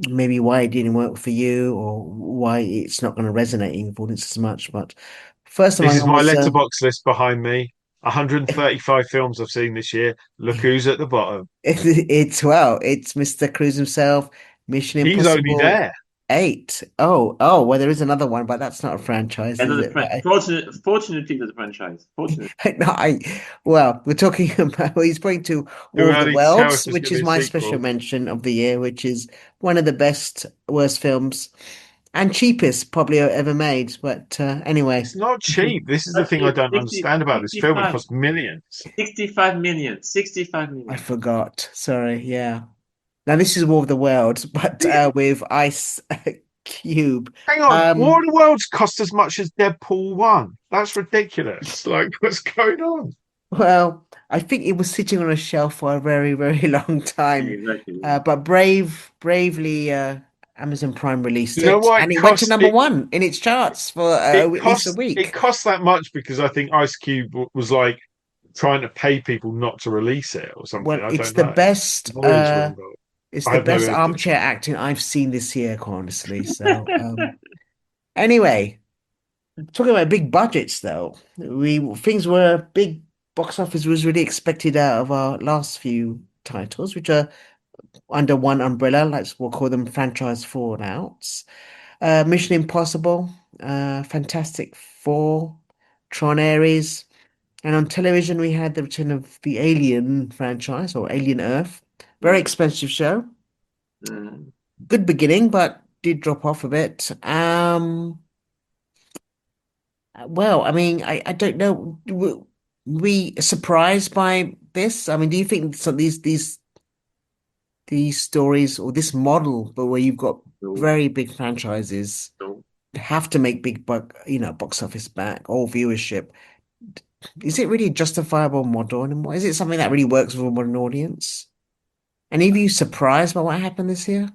maybe why it didn't work for you or why it's not going to resonate with audiences as much. But first This among is them my was letterbox list behind me. 135 films I've seen this year. Look who's at the bottom. It's Mr. Cruise himself, Mission He's only Impossible there. 8. Oh, well, there is another one, but that's not a franchise, is Another it? But fortunately, there's a franchise. Fortunately, no, well, we're talking about, well, he's pointing to Too War of the early to tell if Worlds, there's which going to is be a my special sequel. mention of the year, which is one of the best, worst films and cheapest probably ever made. But anyway, It's not cheap. This is the thing I don't 60, understand about this film. It 65, cost millions. 65 million. 65 I million. forgot. Sorry, yeah. Now this is War of the Worlds, but with Ice Cube. Hang on, War Um, of the Worlds cost as much as Deadpool 1. That's ridiculous. Like, what's going on? well, I think it was sitting on a shelf for a very, very long Yeah, time. exactly. But bravely, Amazon Prime released You know it, why and it it went to cost number it? one in its charts for It at least a it week. cost that much because I think Ice Cube was like trying to pay people not to release it or something. Well, I don't know. Lawyers were involved. it's I the have no best evidence. armchair acting I've seen this year, quite honestly. So, anyway, talking about big budgets, though, we things were big. Box office was really expected out of our last few titles, which are under one umbrella. We'll call them franchise fallouts. Mission Impossible, Fantastic Four, Tron Ares, and on television we had the return of the Alien franchise or Alien Earth. Very expensive show. Mm. Good beginning, but did drop off a bit. Well, I mean, I don't know. Were we surprised by this? I mean, do you think some of these stories or this model, but where you've got No, very big franchises no, have to make big box office back or viewership, is it really a justifiable model anymore? Is it something that really works with a modern audience? And are you surprised by what happened this year?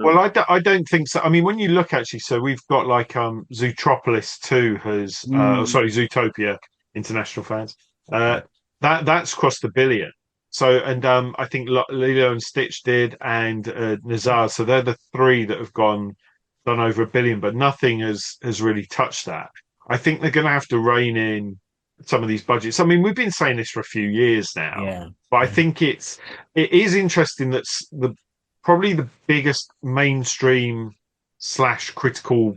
Well, no. I don't think so. I mean, when you look actually, so we've got like Zootropolis 2 has Mm, sorry, Zootopia, international fans. Uh that's crossed the billion. So and I think Lilo and Stitch did and Nazar. So they're the three that have done over a billion, but nothing has really touched that. I think they're gonna have to rein in some of these budgets. I mean, we've been saying this for a few years now, yeah, but I yeah. think it is interesting that the probably the biggest mainstream slash critical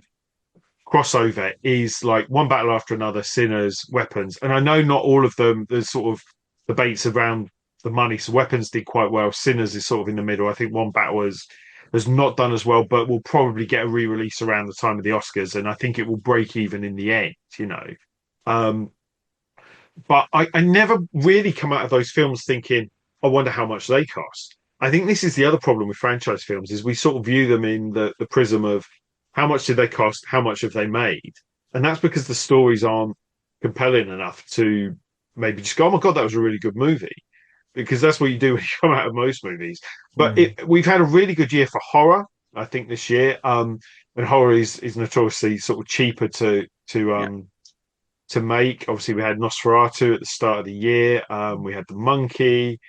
crossover is like One Battle After Another, Sinners, Weapons. And I know not all of them, there's sort of debates around the money. So Weapons did quite well. Sinners is sort of in the middle. I think One Battle has not done as well, but will probably get a re-release around the time of the Oscars. And I think it will break even in the end, you know. Um, but I never really come out of those films thinking, I wonder how much they cost. I think this is the other problem with franchise films is we sort of view them in the prism of how much did they cost, how much have they made, and that's because the stories aren't compelling enough to maybe just go, oh my god, that was a really good movie, because that's what you do when you come out of most movies. But Mm, we've had a really good year for horror, I think, this year. And horror is notoriously sort of cheaper Yeah. to make. Obviously, we had Nosferatu at the start of the year. We had The Monkey,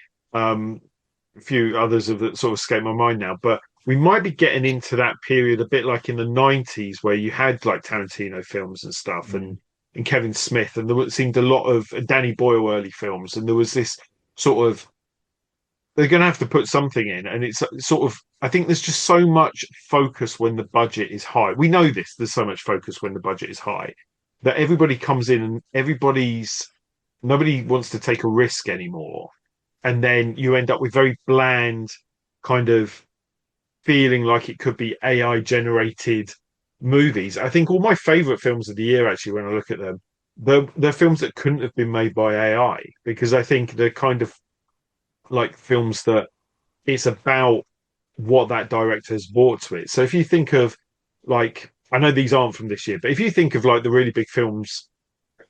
a few others of that sort of escape my mind now. But we might be getting into that period a bit like in the 90s where you had like Tarantino films and stuff mm, and Kevin Smith. And seemed a lot of Danny Boyle early films. And there was this sort of, they're going to have to put something in. And it's sort of, I think there's just so much focus when the budget is high. We know this, there's so much focus when the budget is high that everybody comes in and nobody wants to take a risk anymore. And then you end up with very bland kind of feeling like it could be AI generated movies. I think all my favorite films of the year, actually, when I look at them, they're films that couldn't have been made by AI because I think they're kind of like films that it's about what that director has brought to it. So if you think of like, I know these aren't from this year, but if you think of like the really big films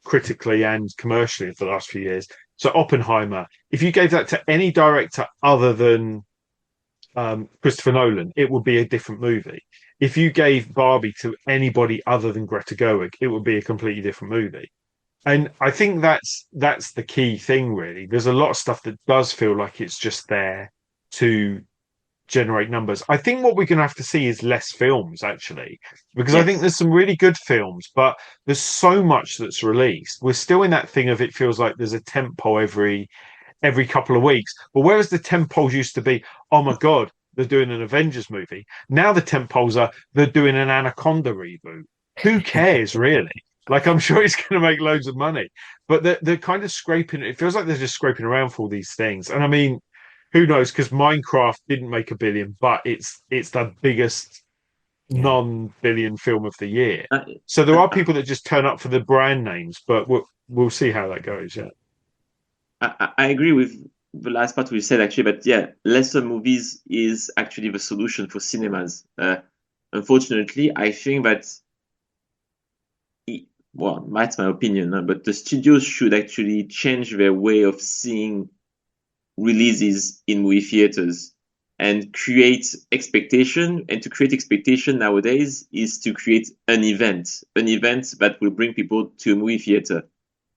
critically and commercially for the last few years, so Oppenheimer, if you gave that to any director other than Christopher Nolan, it would be a different movie. If you gave Barbie to anybody other than Greta Gerwig, it would be a completely different movie. And I think that's the key thing, really. There's a lot of stuff that does feel like it's just there to generate numbers. I think what we're going to have to see is less films, actually, because I think Yes. there's some really good films, but there's so much that's released. We're still in that thing of it feels like there's a tentpole every couple of weeks. But whereas the tentpoles used to be, oh my God, they're doing an Avengers movie. Now the tentpoles are they're doing an Anaconda reboot. Who cares, really? Like, I'm sure it's going to make loads of money, but they're kind of scraping. It feels like they're just scraping around for all these things. And I mean, who knows? Because Minecraft didn't make a billion, but it's the biggest Yeah. non-billion film of the year. I, So there are I, people that just turn up for the brand names, but we'll see how that goes. Yeah. I agree with the last part we said actually, but yeah, lesser movies is actually the solution for cinemas. Unfortunately, I think that, well, that's my opinion, but the studios should actually change their way of seeing releases in movie theaters and create expectation. And to create expectation nowadays is to create an event that will bring people to a movie theater.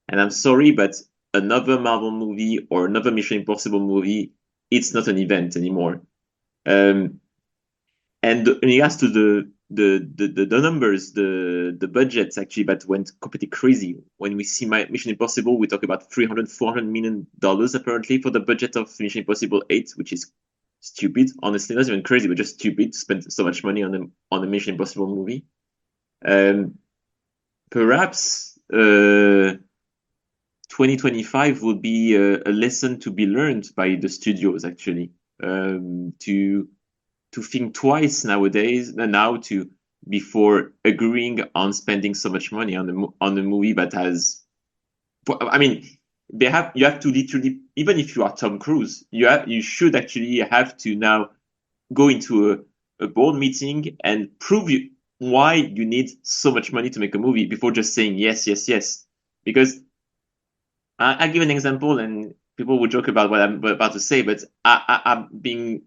And I'm sorry, but another Marvel movie or another Mission Impossible movie, it's not an event anymore. And in regards to the numbers, the budgets actually that went completely crazy. When we see Mission Impossible, we talk about $300-400 million apparently for the budget of Mission Impossible 8, which is stupid. Honestly, not even crazy, but just stupid to spend so much money on a Mission Impossible movie. Perhaps 2025 will be a lesson to be learned by the studios actually, to think twice nowadays now to before agreeing on spending so much money on the movie that has. I mean, you have to literally, even if you are Tom Cruise, you should actually have to now go into a board meeting and prove why you need so much money to make a movie before just saying yes, yes, yes. Because I give an example, and people will joke about what I'm about to say, but I'm being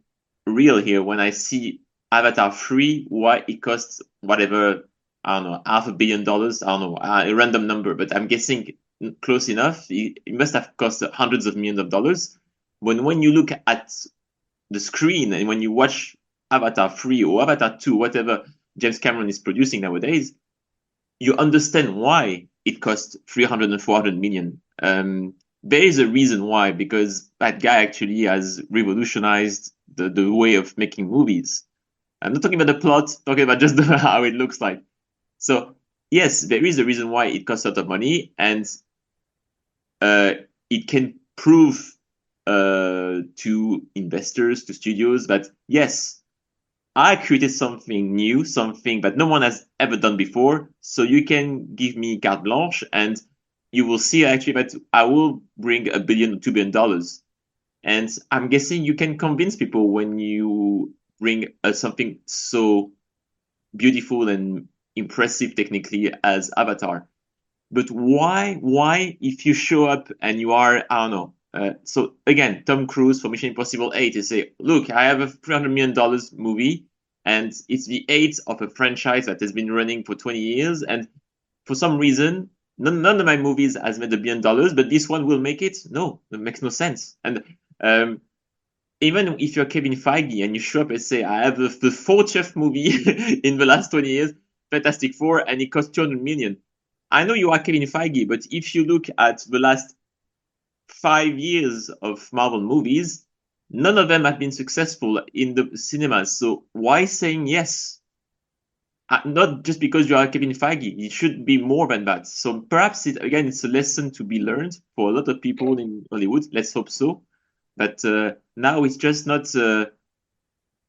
real here. When I see Avatar 3, why it costs whatever, I don't know, $500 million, I don't know, a random number, but I'm guessing close enough. It must have cost hundreds of millions of dollars. When you look at the screen and when you watch Avatar 3 or Avatar 2, whatever James Cameron is producing nowadays, you understand why it cost 300 and 400 million. There is a reason why, because that guy actually has revolutionized the way of making movies. I'm not talking about the plot, talking about just how it looks like. So yes, there is a reason why it costs a lot of money, and it can prove to investors, to studios, that yes, I created something new, something that no one has ever done before. So you can give me carte blanche, and you will see actually that I will bring $1 billion or $2 billion. And I'm guessing you can convince people when you bring something so beautiful and impressive technically as Avatar. But why, if you show up and you are, I don't know, so again, Tom Cruise for Mission Impossible 8, you say, look, I have a $300 million movie, and it's the 8th of a franchise that has been running for 20 years. And for some reason, none of my movies has made $1 billion, but this one will make it. No, it makes no sense. And even if you're Kevin Feige and you show up and say, I have the 40th movie in the last 20 years, Fantastic Four, and it costs 200 million. I know you are Kevin Feige, but if you look at the last 5 years of Marvel movies, none of them have been successful in the cinemas. So why saying yes? Not just because you are Kevin Feige. It should be more than that. So perhaps, it's a lesson to be learned for a lot of people in Hollywood. Let's hope so. But now it's just not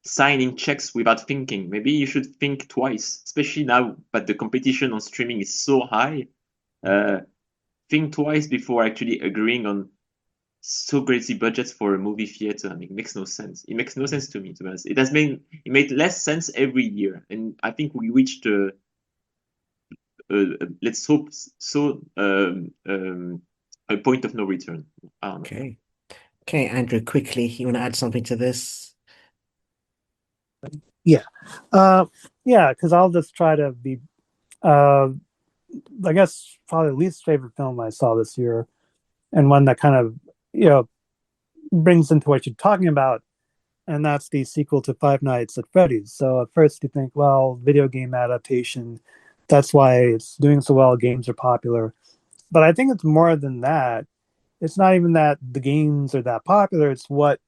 signing checks without thinking. Maybe you should think twice, especially now that the competition on streaming is so high. Think twice before actually agreeing on so crazy budgets for a movie theater. I mean, it makes no sense. It makes no sense to me, to be honest. It made less sense every year, and I think we reached let's hope so, a point of no return. I don't know. Okay, Andrew, quickly, you want to add something to this? Yeah, because I'll just try to be, I guess, probably the least favorite film I saw this year, and one that kind of, brings into what you're talking about, and that's the sequel to Five Nights at Freddy's. So at first you think, well, video game adaptation, that's why it's doing so well. Games are popular, but I think it's more than that. It's not even that the games are that popular. It's what,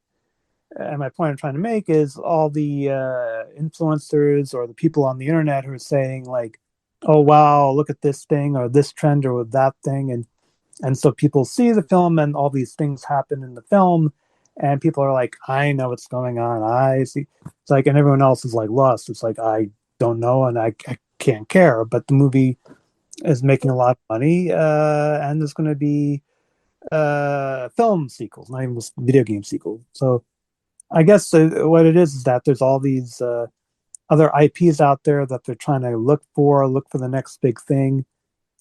and my point I'm trying to make is all the influencers or the people on the internet who are saying like, "Oh wow, look at this thing or this trend or that thing," and so people see the film and all these things happen in the film, and people are like, "I know what's going on. I see." It's like, and everyone else is like lost. It's like I don't know and I can't care. But the movie is making a lot of money, and there's going to be film sequels, not even video game sequels. So I guess what it is that there's all these other IPs out there that they're trying to look for the next big thing.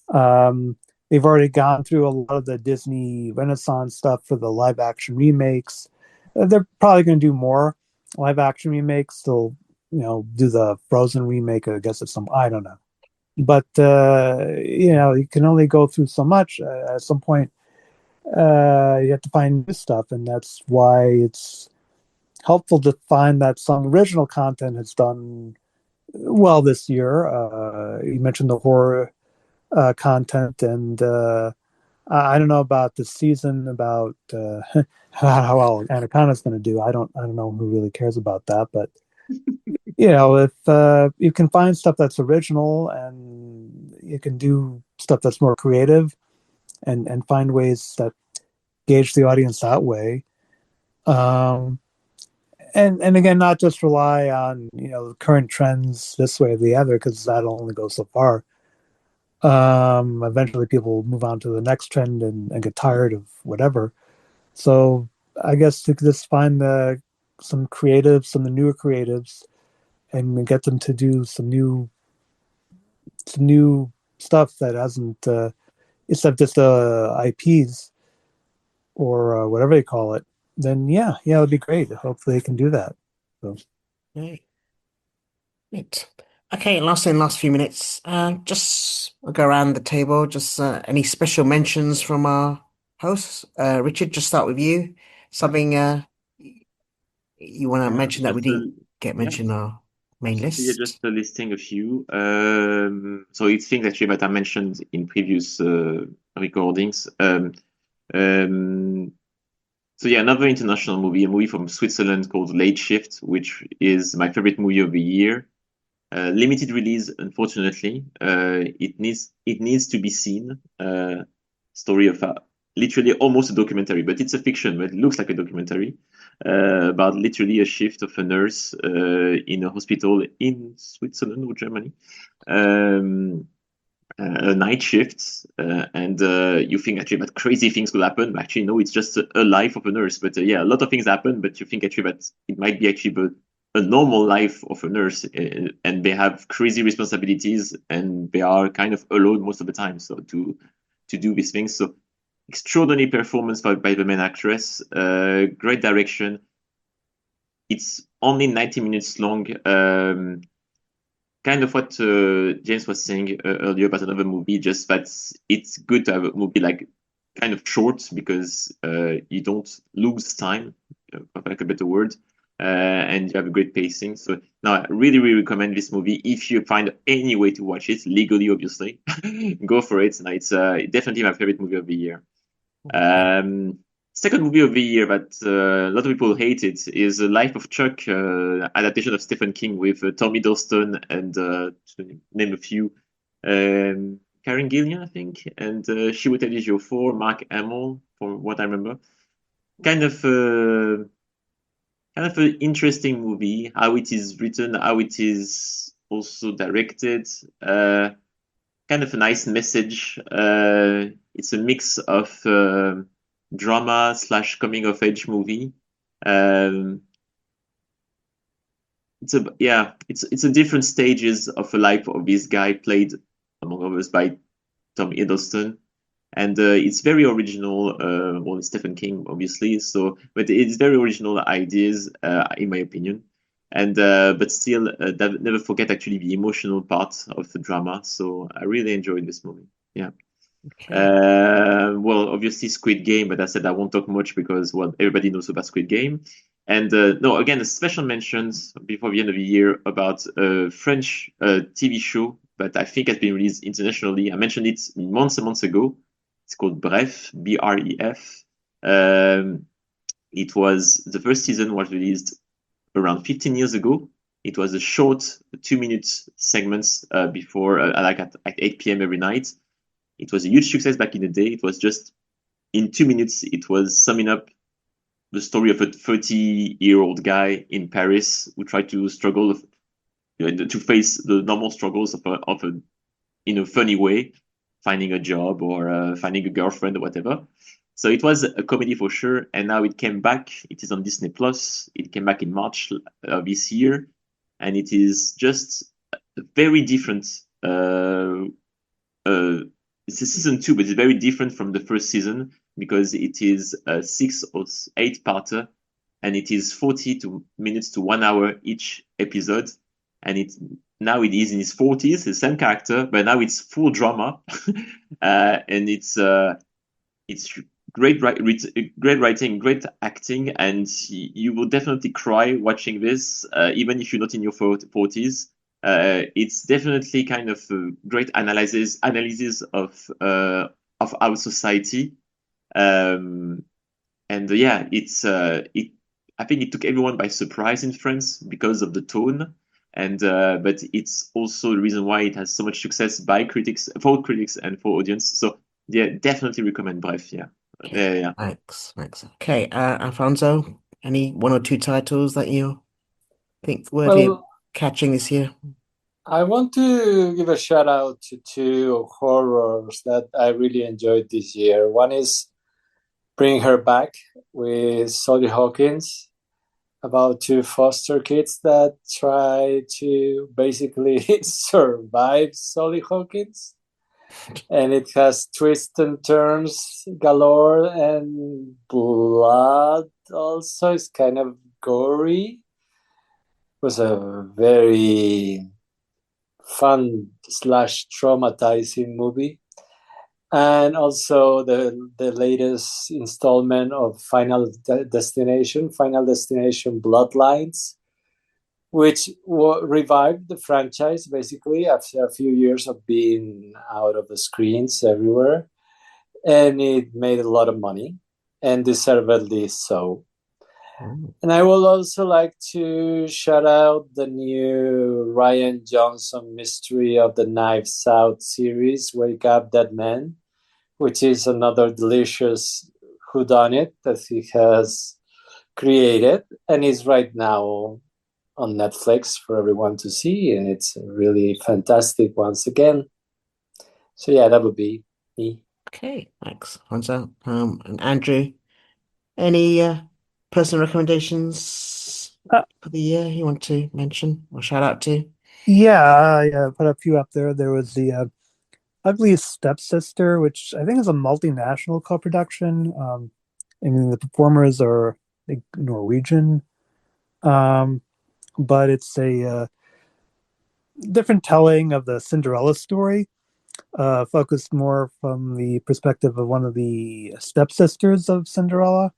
They've already gone through a lot of the Disney Renaissance stuff for the live action remakes. They're probably going to do more live action remakes. They'll, do the Frozen remake. I guess it's some, I don't know. But, you can only go through so much. At some point, you have to find new stuff. And that's why it's helpful to find that some original content has done well this year. You mentioned the horror content, and I don't know about this season about how well Anaconda's going to do. I don't know who really cares about that, but if you can find stuff that's original and you can do stuff that's more creative and find ways that gauge the audience that way. And again, not just rely on the current trends this way or the other, because that'll only go so far. Eventually people will move on to the next trend and get tired of whatever. So I guess to just find some creatives, some of the newer creatives, and get them to do some new stuff that hasn't instead of just IPs or whatever they call it. Then it'd be great. Hopefully they can do that. So. Yeah. Right. Okay, last few minutes. Just we'll go around the table. Just any special mentions from our hosts? Richard, just start with you. Something you want to mention that we didn't get mentioned in our main Yeah, list? just listing a few. So it's things actually that I mentioned in previous recordings. So yeah, another international movie, a movie from Switzerland called Late Shift, which is my favorite movie of the year. Limited release, unfortunately. It needs to be seen. Story of literally almost a documentary, but it's a fiction, but it looks like a documentary about literally a shift of a nurse in a hospital in Switzerland or Germany. A night shift, and you think actually that crazy things could happen. But actually, no, it's just a life of a nurse. But yeah, a lot of things happen. But you think actually that it might be actually a normal life of a nurse, and they have crazy responsibilities, and they are kind of alone most of the time. So to do these things, so extraordinary performance by the main actress, great direction. It's only 90 minutes long. Kind of what James was saying earlier about another movie, just that it's good to have a movie like kind of short because you don't lose time, for lack of a better word, and you have a great pacing. So now I really, really recommend this movie. If you find any way to watch it, legally, obviously, go for it. Now, it's definitely my favorite movie of the year. Second movie of the year that a lot of people hate it is Life of Chuck, adaptation of Stephen King with Tom Hiddleston and to name a few, Karen Gillian, I think, and Chiwetel Ejiofor, Mark Hamill, from what I remember. Kind of an interesting movie, how it is written, how it is also directed. Kind of a nice message. It's a mix of drama / coming of age movie. It's a different stages of the life of this guy, played among others by Tom Hiddleston, and it's very original. Well, it's Stephen King, obviously, but it's very original ideas, in my opinion. And but still, never forget actually the emotional part of the drama. So I really enjoyed this movie. Yeah. Okay. Well, obviously Squid Game, but I said I won't talk much because, well, everybody knows about Squid Game. And no, again, a special mentions before the end of the year about a French TV show, but I think has been released internationally. I mentioned it months and months ago. It's called Bref, Bref. It was the first season was released around 15 years ago. It was a short 2-minute segments before, like at 8 p.m. every night. It was a huge success back in the day. It was just in 2 minutes. It was summing up the story of a 30-year-old guy in Paris who tried to struggle to face the normal struggles of a in a funny way, finding a job or finding a girlfriend or whatever. So it was a comedy for sure, and now it came back. It is on Disney Plus. It came back in March this year, and it is just a very different. It's a season 2, but it's very different from the first season because it is a 6 or 8-parter, and it is 40 minutes to 1 hour each episode, and now it is in his 40s, the same character, but now it's full drama, and it's great writing, great acting, and you will definitely cry watching this, even if you're not in your 40s. It's definitely kind of a great analysis of our society, and yeah, I think it took everyone by surprise in France because of the tone, and but it's also the reason why it has so much success for critics and for audience. So yeah, definitely recommend Bref. Yeah. Yeah. Thanks. Okay, Alfonso, any 1 or 2 titles that you think worthy of catching this year? I want to give a shout out to 2 horrors that I really enjoyed this year. One is Bring Her Back with Sally Hawkins, about 2 foster kids that try to basically survive Sally Hawkins. And it has twists and turns galore, and blood also is kind of gory. It was a very fun / traumatizing movie. And also the latest installment of Final Destination Bloodlines, which revived the franchise basically after a few years of being out of the screens everywhere. And it made a lot of money, and deservedly so. And I would also like to shout out the new Ryan Johnson Mystery of the Knives Out series, Wake Up Dead Men, which is another delicious whodunit that he has created, and is right now on Netflix for everyone to see, and it's really fantastic once again. So yeah, that would be me. Okay, thanks, Alfonso. And Andrew, any personal recommendations for the year you want to mention or shout out to? Yeah, I put a few up there. There was the Ugly Stepsister, which I think is a multinational co-production. And the performers are, I think, Norwegian. But it's a different telling of the Cinderella story, focused more from the perspective of one of the stepsisters of Cinderella.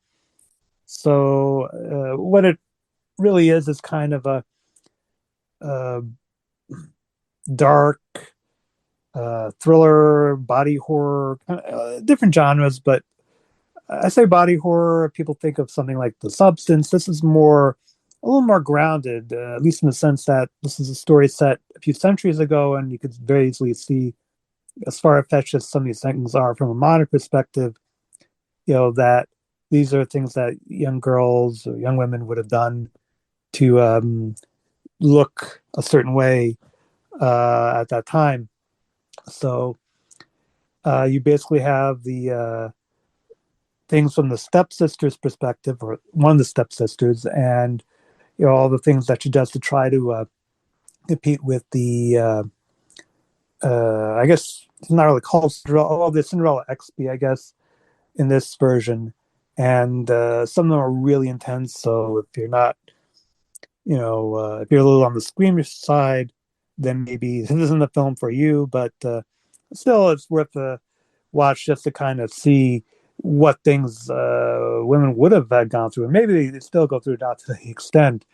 So what it really is kind of a dark thriller, body horror, kind of, different genres. But I say body horror, people think of something like The Substance. This is a little more grounded, at least in the sense that this is a story set a few centuries ago, and you could very easily see, as far-fetched as some of these things are from a modern perspective, that these are things that young girls or young women would have done to look a certain way at that time. So you basically have the things from the stepsister's perspective, or one of the stepsisters, and all the things that she does to try to compete with the I guess it's not really called Cinderella, the Cinderella XP, I guess, in this version. And some of them are really intense. So if you're not, if you're a little on the squeamish side, then maybe this isn't the film for you. But still, it's worth a watch just to kind of see what things women would have gone through, and maybe they still go through, not to the extent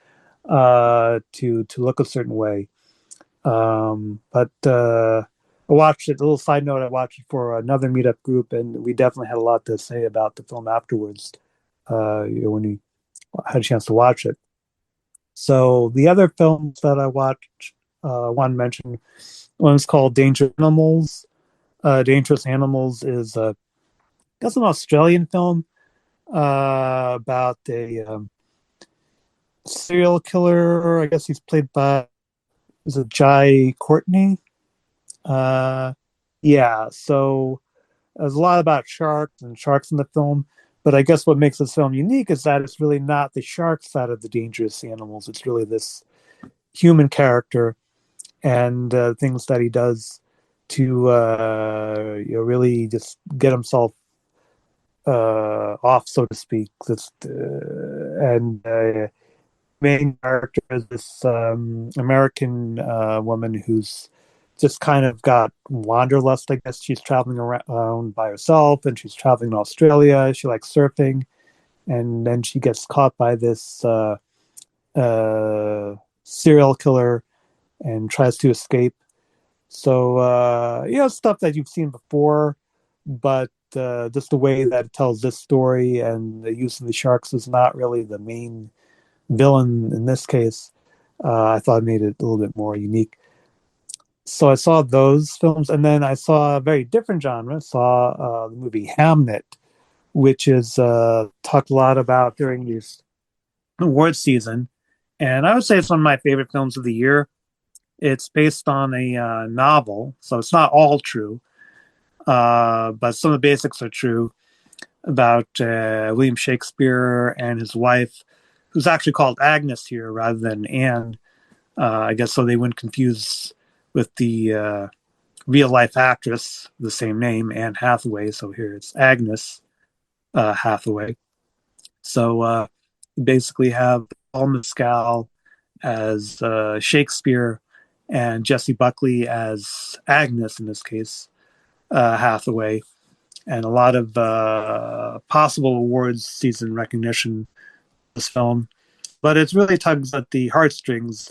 to look a certain way. But I watched it. A little side note: I watched it for another meetup group, and we definitely had a lot to say about the film afterwards. When we had a chance to watch it. So the other films that I watched, one mentioned, one's called Dangerous Animals. Dangerous Animals is, I guess, an Australian film about a serial killer. I guess he's played by, is it Jai Courtney? Yeah. So there's a lot about sharks in the film. But I guess what makes this film unique is that it's really not the shark side of the dangerous animals. It's really this human character and things that he does to really just get himself off, so to speak. And main character is this American woman who's just kind of got wanderlust. I guess she's traveling around by herself, and she's traveling in Australia. She likes surfing, and then she gets caught by this serial killer and tries to escape. So stuff that you've seen before, but just the way that it tells this story and the use of the sharks is not really the main villain in this case. I thought it made it a little bit more unique. So I saw those films, and then I saw a very different genre. I saw the movie Hamnet, which is talked a lot about during this award season, and I would say it's one of my favorite films of the year. It's based on a novel, so it's not all true, but some of the basics are true about William Shakespeare and his wife, who's actually called Agnes here rather than Anne. I guess so they wouldn't confuse with the real life actress, the same name, Anne Hathaway. So here it's Agnes Hathaway. So you basically have Paul Mescal as Shakespeare and Jessie Buckley as Agnes, in this case, Hathaway, and a lot of possible awards season recognition for this film. But it really tugs at the heartstrings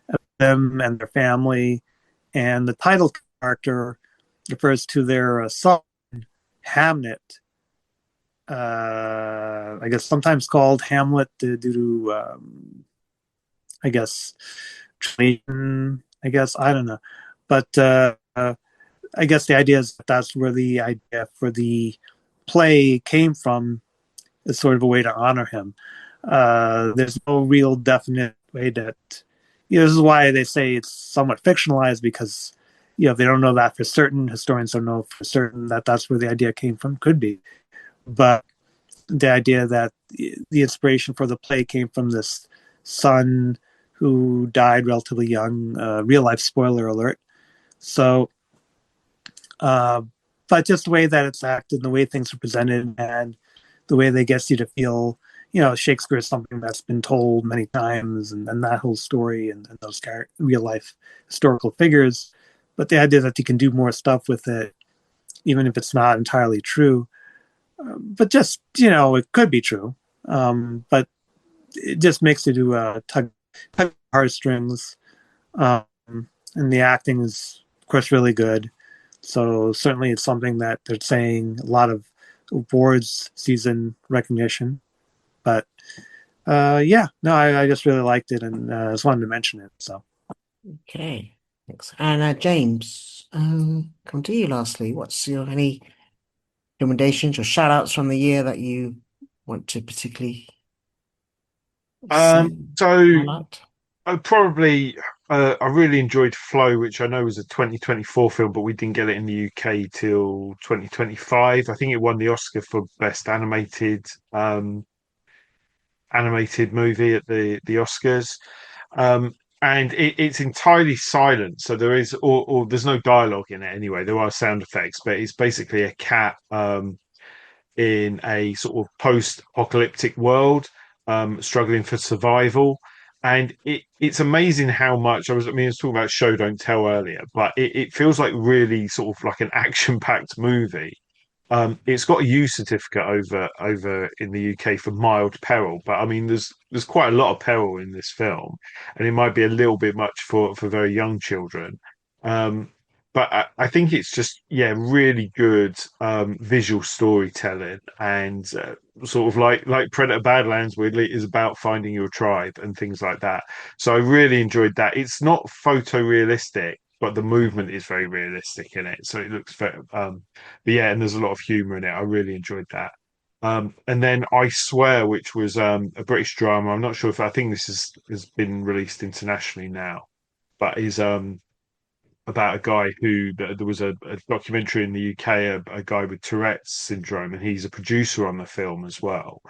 of them and their family. And the title character refers to their son, Hamnet. I guess sometimes called Hamlet due to, I guess, translation. I guess, I don't know. But I guess the idea is that's where the idea for the play came from, is sort of a way to honor him. There's no real definite way that, this is why they say it's somewhat fictionalized, because they don't know that for certain. Historians don't know for certain that that's where the idea came from. Could be, but the idea that the inspiration for the play came from this son who died relatively young. Real life spoiler alert. So, but just the way that it's acted, the way things are presented, and the way they get you to feel. Shakespeare is something that's been told many times, and that whole story and those real life historical figures. But the idea that you can do more stuff with it, even if it's not entirely true, but just, it could be true. But it just makes you do tug heartstrings. And the acting is, of course, really good. So certainly it's something that they're saying a lot of awards season recognition. But I just really liked it, and I just wanted to mention it. So Okay, thanks. And James, come to you lastly. What's any recommendations or shout outs from the year that you want to particularly highlight? I really enjoyed Flow, which I know was a 2024 film, but we didn't get it in the UK till 2025. I think it won the Oscar for Best Animated movie at the Oscars. And it's entirely silent, so there is or there's no dialogue in it anyway. There are sound effects, but it's basically a cat in a sort of post-apocalyptic world, struggling for survival. And it's amazing how much I was talking about Show Don't Tell earlier, but it feels like really sort of like an action-packed movie. It's got a U certificate over in the UK for mild peril, but I mean, there's quite a lot of peril in this film, and it might be a little bit much for very young children. Um, but I think it's just really good visual storytelling, and sort of like Predator Badlands, weirdly, is about finding your tribe and things like that. So I really enjoyed that. It's not photorealistic, but the movement is very realistic in it, so it looks very but yeah, and there's a lot of humor in it. I really enjoyed that. And then I Swear, which was a British drama. I'm not sure if I think this has been released internationally now, but is about a guy who there was a documentary in the UK, a guy with Tourette's syndrome, and he's a producer on the film as well.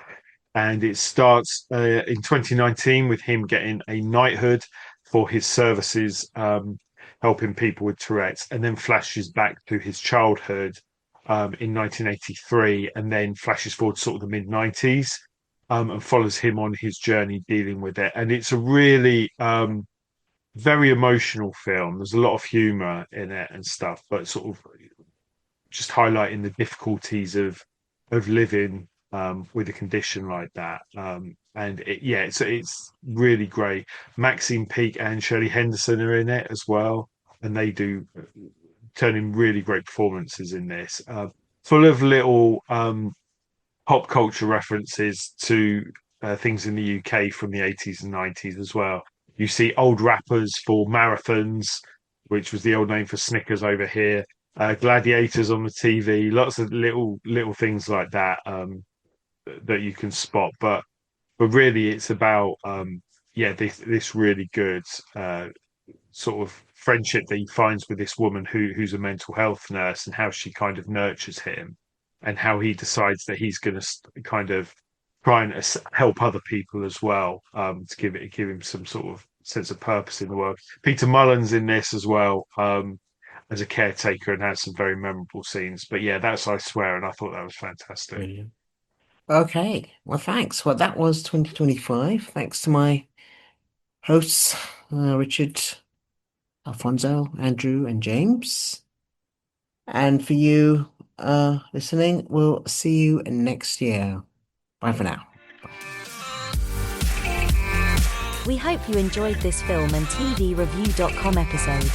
And it starts in 2019 with him getting a knighthood for his services, helping people with Tourette's, and then flashes back to his childhood in 1983, and then flashes forward to sort of the mid 90s, and follows him on his journey dealing with it. And it's a really very emotional film. There's a lot of humor in it and stuff, but sort of just highlighting the difficulties of living with a condition like that. And it's really great. Maxine Peake and Shirley Henderson are in it as well, and they do turn in really great performances in this. Full of little pop culture references to things in the UK from the 80s and 90s as well. You see old rappers for marathons, which was the old name for Snickers over here. Gladiators on the TV, lots of little things like that that you can spot. But really, it's about this really good sort of friendship that he finds with this woman who's a mental health nurse, and how she kind of nurtures him, and how he decides that he's going to kind of try and help other people as well, to give him some sort of sense of purpose in the world. Peter Mullen's in this as well, as a caretaker, and has some very memorable scenes. But yeah, that's I Swear, and I thought that was fantastic. Brilliant. Okay, well, thanks. Well, that was 2025. Thanks to my hosts, Richard, Alfonso, Andrew, and James. And for you listening, we'll see you next year. Bye for now. We hope you enjoyed this film and TVreview.com episode.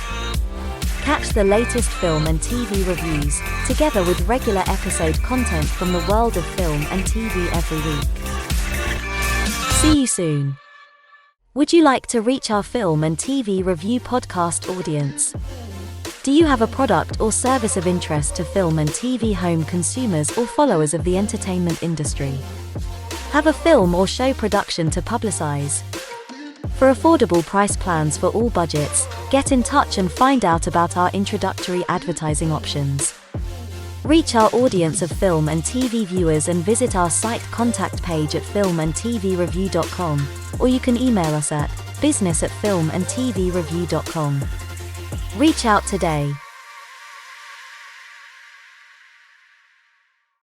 Catch the latest film and TV reviews, together with regular episode content from the world of film and TV every week. See you soon. Would you like to reach our film and TV review podcast audience? Do you have a product or service of interest to film and TV home consumers or followers of the entertainment industry? Have a film or show production to publicize? For affordable price plans for all budgets, get in touch and find out about our introductory advertising options. Reach our audience of film and TV viewers and visit our site contact page at filmandtvreview.com, or you can email us at business@filmandtvreview.com. Reach out today.